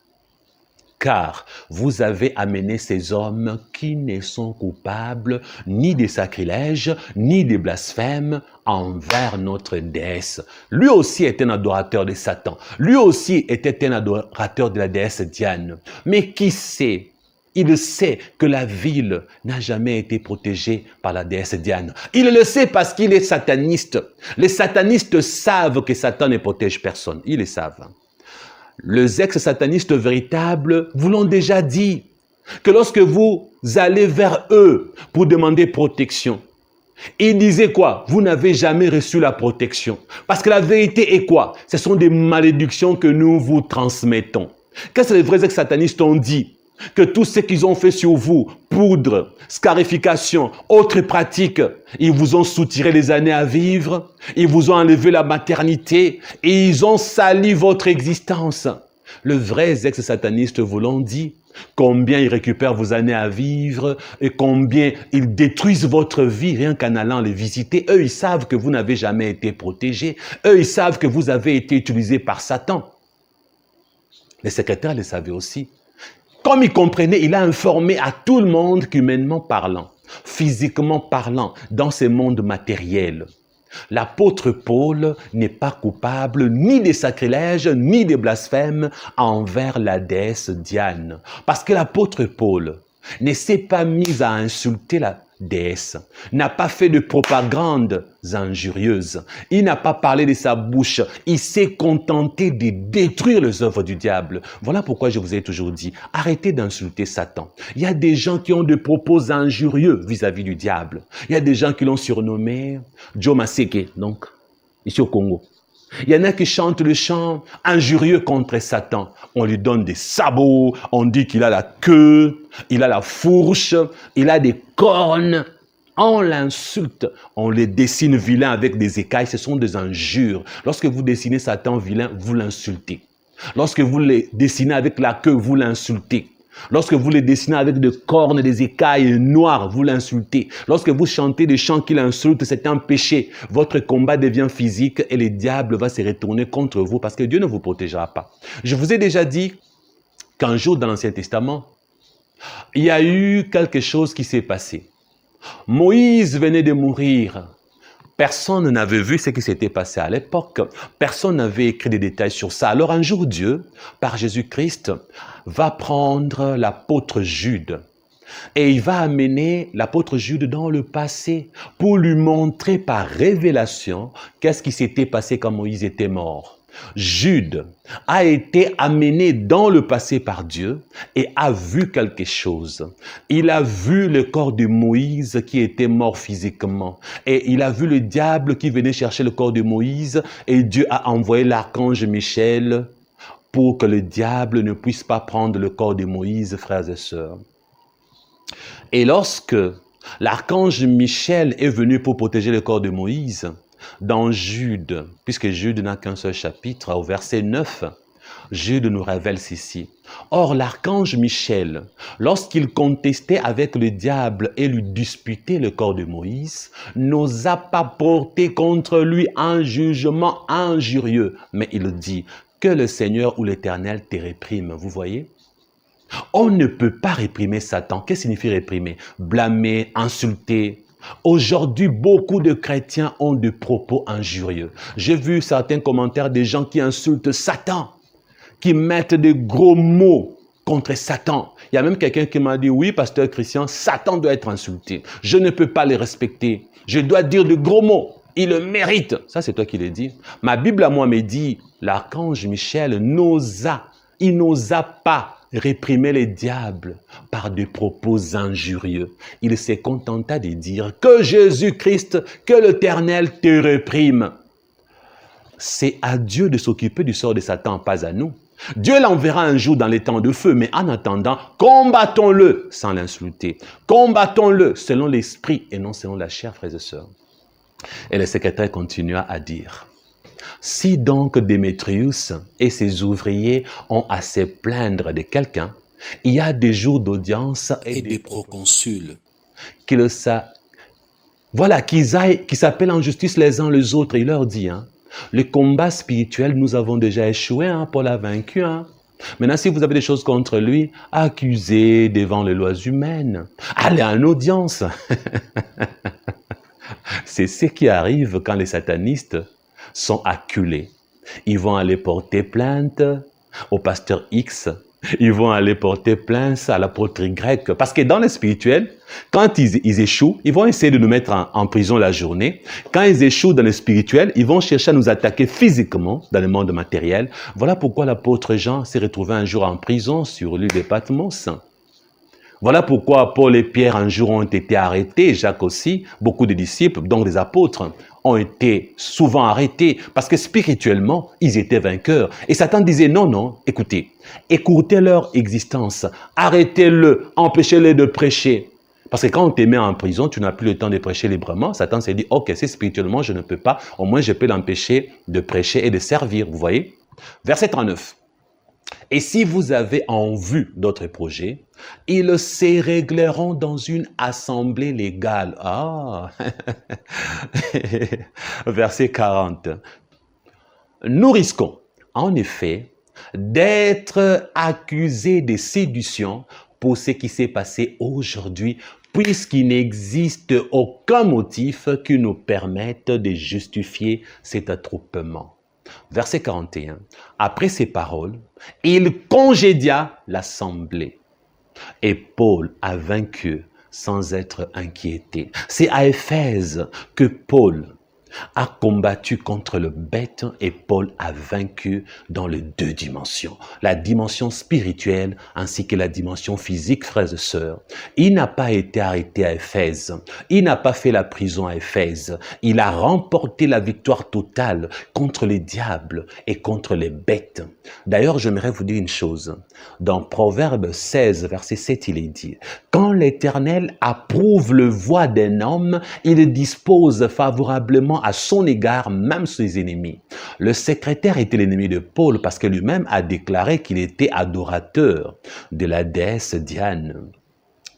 Speaker 1: Car vous avez amené ces hommes qui ne sont coupables ni des sacrilèges, ni des blasphèmes envers notre déesse. Lui aussi est un adorateur de Satan. Lui aussi était un adorateur de la déesse Diane. Mais qui sait? Il sait que la ville n'a jamais été protégée par la déesse Diane. Il le sait parce qu'il est sataniste. Les satanistes savent que Satan ne protège personne. Ils le savent. Les ex-satanistes véritables vous l'ont déjà dit, que lorsque vous allez vers eux pour demander protection, ils disaient quoi? Vous n'avez jamais reçu la protection. Parce que la vérité est quoi? Ce sont des malédictions que nous vous transmettons. Qu'est-ce que les vrais ex-satanistes ont dit? Que tout ce qu'ils ont fait sur vous, poudre, scarification, autres pratiques. Ils vous ont soutiré les années à vivre, ils vous ont enlevé la maternité et ils ont sali votre existence. Le vrai ex-sataniste vous l'ont dit. Combien ils récupèrent vos années à vivre et combien ils détruisent votre vie rien qu'en allant les visiter. Eux, ils savent que vous n'avez jamais été protégé. Eux, ils savent que vous avez été utilisé par Satan. Les secrétaires le savaient aussi. Comme il comprenait, il a informé à tout le monde qu'humainement parlant, physiquement parlant, dans ce monde matériel, l'apôtre Paul n'est pas coupable ni des sacrilèges, ni des blasphèmes envers la déesse Diane. Parce que l'apôtre Paul ne s'est pas mis à insulter la déesse, n'a pas fait de propagande injurieuse, il n'a pas parlé de sa bouche, il s'est contenté de détruire les œuvres du diable. Voilà pourquoi je vous ai toujours dit, arrêtez d'insulter Satan. Il y a des gens qui ont des propos injurieux vis-à-vis du diable. Il y a des gens qui l'ont surnommé Joe Maseke, donc, ici au Congo. Il y en a qui chantent le chant injurieux contre Satan. On lui donne des sabots, on dit qu'il a la queue, il a la fourche, il a des cornes. On l'insulte, on les dessine vilain avec des écailles, ce sont des injures. Lorsque vous dessinez Satan vilain, vous l'insultez. Lorsque vous les dessinez avec la queue, vous l'insultez. Lorsque vous les dessinez avec des cornes, des écailles noires, vous l'insultez. Lorsque vous chantez des chants qui l'insultent, c'est un péché. Votre combat devient physique et le diable va se retourner contre vous parce que Dieu ne vous protégera pas. Je vous ai déjà dit qu'un jour dans l'Ancien Testament, il y a eu quelque chose qui s'est passé. Moïse venait de mourir. Personne n'avait vu ce qui s'était passé à l'époque. Personne n'avait écrit des détails sur ça. Alors un jour, Dieu, par Jésus-Christ, va prendre l'apôtre Jude et il va amener l'apôtre Jude dans le passé pour lui montrer par révélation qu'est-ce qui s'était passé quand Moïse était mort. Jude a été amené dans le passé par Dieu et a vu quelque chose. Il a vu le corps de Moïse qui était mort physiquement. Et il a vu le diable qui venait chercher le corps de Moïse et Dieu a envoyé l'archange Michel pour que le diable ne puisse pas prendre le corps de Moïse, frères et sœurs. Et lorsque l'archange Michel est venu pour protéger le corps de Moïse, dans Jude, puisque Jude n'a qu'un seul chapitre, au verset 9, Jude nous révèle ceci. Or, l'archange Michel, lorsqu'il contestait avec le diable et lui disputait le corps de Moïse, n'osa pas porter contre lui un jugement injurieux. Mais il dit que le Seigneur ou l'Éternel te réprime. Vous voyez? On ne peut pas réprimer Satan. Qu'est-ce que signifie réprimer? Blâmer, insulter. Aujourd'hui, beaucoup de chrétiens ont des propos injurieux. J'ai vu certains commentaires des gens qui insultent Satan, qui mettent des gros mots contre Satan. Il y a même quelqu'un qui m'a dit, oui, pasteur Christian, Satan doit être insulté. Je ne peux pas le respecter. Je dois dire de gros mots. Il le mérite. Ça, c'est toi qui le dis. Ma Bible à moi me dit, l'archange Michel n'osa pas réprimer les diables par des propos injurieux. Il se contenta de dire que Jésus-Christ, que l'Éternel te réprime. C'est à Dieu de s'occuper du sort de Satan, pas à nous. Dieu l'enverra un jour dans les temps de feu, mais en attendant, combattons-le sans l'insulter. Combattons-le selon l'esprit et non selon la chair, frères et sœurs. Et le secrétaire continua à dire, si donc Démétrius et ses ouvriers ont à se plaindre de quelqu'un, il y a des jours d'audience et des proconsuls qu'ils s'appellent en justice les uns les autres. Il leur dit, le combat spirituel, nous avons déjà échoué, Paul a vaincu. Maintenant, si vous avez des choses contre lui, accusez devant les lois humaines. Allez en audience. C'est ce qui arrive quand les satanistes sont acculés. Ils vont aller porter plainte au pasteur X. Ils vont aller porter plainte à l'apôtre Y. Parce que dans le spirituel, quand ils échouent, ils vont essayer de nous mettre en prison la journée. Quand ils échouent dans le spirituel, ils vont chercher à nous attaquer physiquement dans le monde matériel. Voilà pourquoi l'apôtre Jean s'est retrouvé un jour en prison sur l'île de Patmos. Voilà pourquoi Paul et Pierre un jour ont été arrêtés, Jacques aussi, beaucoup de disciples, donc des apôtres, ont été souvent arrêtés parce que spirituellement, ils étaient vainqueurs. Et Satan disait non, non, écoutez, écoutez leur existence, arrêtez-le, empêchez-les de prêcher. Parce que quand on te met en prison, tu n'as plus le temps de prêcher librement. Satan s'est dit, ok, c'est spirituellement, je ne peux pas, au moins je peux l'empêcher de prêcher et de servir, vous voyez. Verset 39. Et si vous avez en vue d'autres projets, ils se régleront dans une assemblée légale. Ah, verset 40. Nous risquons, en effet, d'être accusés de séduction pour ce qui s'est passé aujourd'hui, puisqu'il n'existe aucun motif qui nous permette de justifier cet attroupement. Verset 41. Après ces paroles, il congédia l'assemblée. Et Paul a vaincu sans être inquiété. C'est à Éphèse que Paul a combattu contre le bête et Paul a vaincu dans les deux dimensions, la dimension spirituelle ainsi que la dimension physique, frères et sœurs. Il n'a pas été arrêté à Éphèse, il n'a pas fait la prison à Éphèse, il a remporté la victoire totale contre les diables et contre les bêtes. D'ailleurs, j'aimerais vous dire une chose, dans Proverbe 16, verset 7, il est dit, « Quand l'Éternel approuve le voie d'un homme, il dispose favorablement à son égard même ses ennemis. » Le secrétaire était l'ennemi de Paul parce que lui-même a déclaré qu'il était adorateur de la déesse Diane.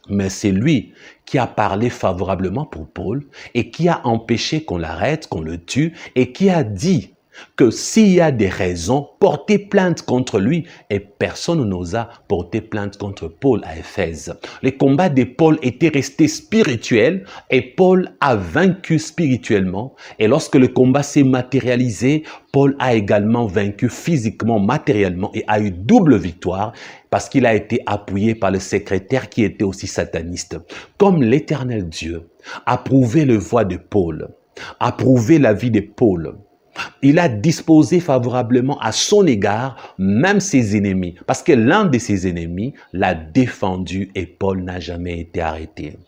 Speaker 1: Mais c'est lui qui a parlé favorablement pour Paul et qui a empêché qu'on l'arrête, qu'on le tue et qui a dit que s'il y a des raisons, porter plainte contre lui et personne n'osa porter plainte contre Paul à Éphèse. Les combats de Paul étaient restés spirituels et Paul a vaincu spirituellement et lorsque le combat s'est matérialisé, Paul a également vaincu physiquement, matériellement et a eu double victoire parce qu'il a été appuyé par le secrétaire qui était aussi sataniste. Comme l'Éternel Dieu a prouvé le voie de Paul, a prouvé la vie de Paul, il a disposé favorablement à son égard même ses ennemis, parce que l'un de ses ennemis l'a défendu et Paul n'a jamais été arrêté.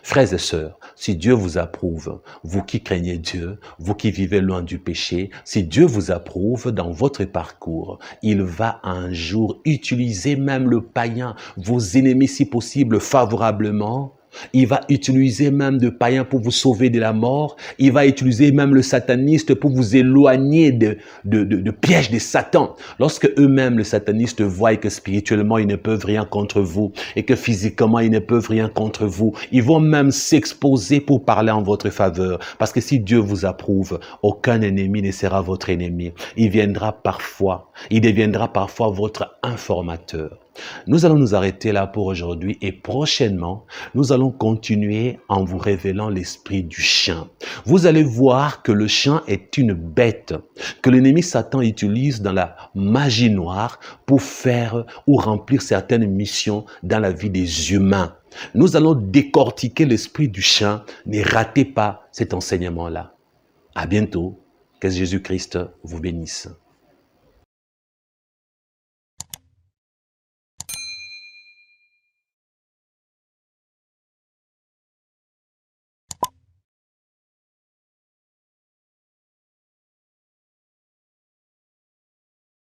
Speaker 1: Frères et sœurs, si Dieu vous approuve, vous qui craignez Dieu, vous qui vivez loin du péché, si Dieu vous approuve dans votre parcours, il va un jour utiliser même le païen, vos ennemis si possible favorablement. Il va utiliser même de païens pour vous sauver de la mort. Il va utiliser même le sataniste pour vous éloigner de pièges de Satan. Lorsque eux-mêmes, les satanistes, voient que spirituellement, ils ne peuvent rien contre vous et que physiquement, ils ne peuvent rien contre vous, ils vont même s'exposer pour parler en votre faveur. Parce que si Dieu vous approuve, aucun ennemi ne sera votre ennemi. Il deviendra parfois votre informateur. Nous allons nous arrêter là pour aujourd'hui et prochainement, nous allons continuer en vous révélant l'esprit du chien. Vous allez voir que le chien est une bête que l'ennemi Satan utilise dans la magie noire pour faire ou remplir certaines missions dans la vie des humains. Nous allons décortiquer l'esprit du chien. Ne ratez pas cet enseignement-là. À bientôt. Que Jésus-Christ vous bénisse.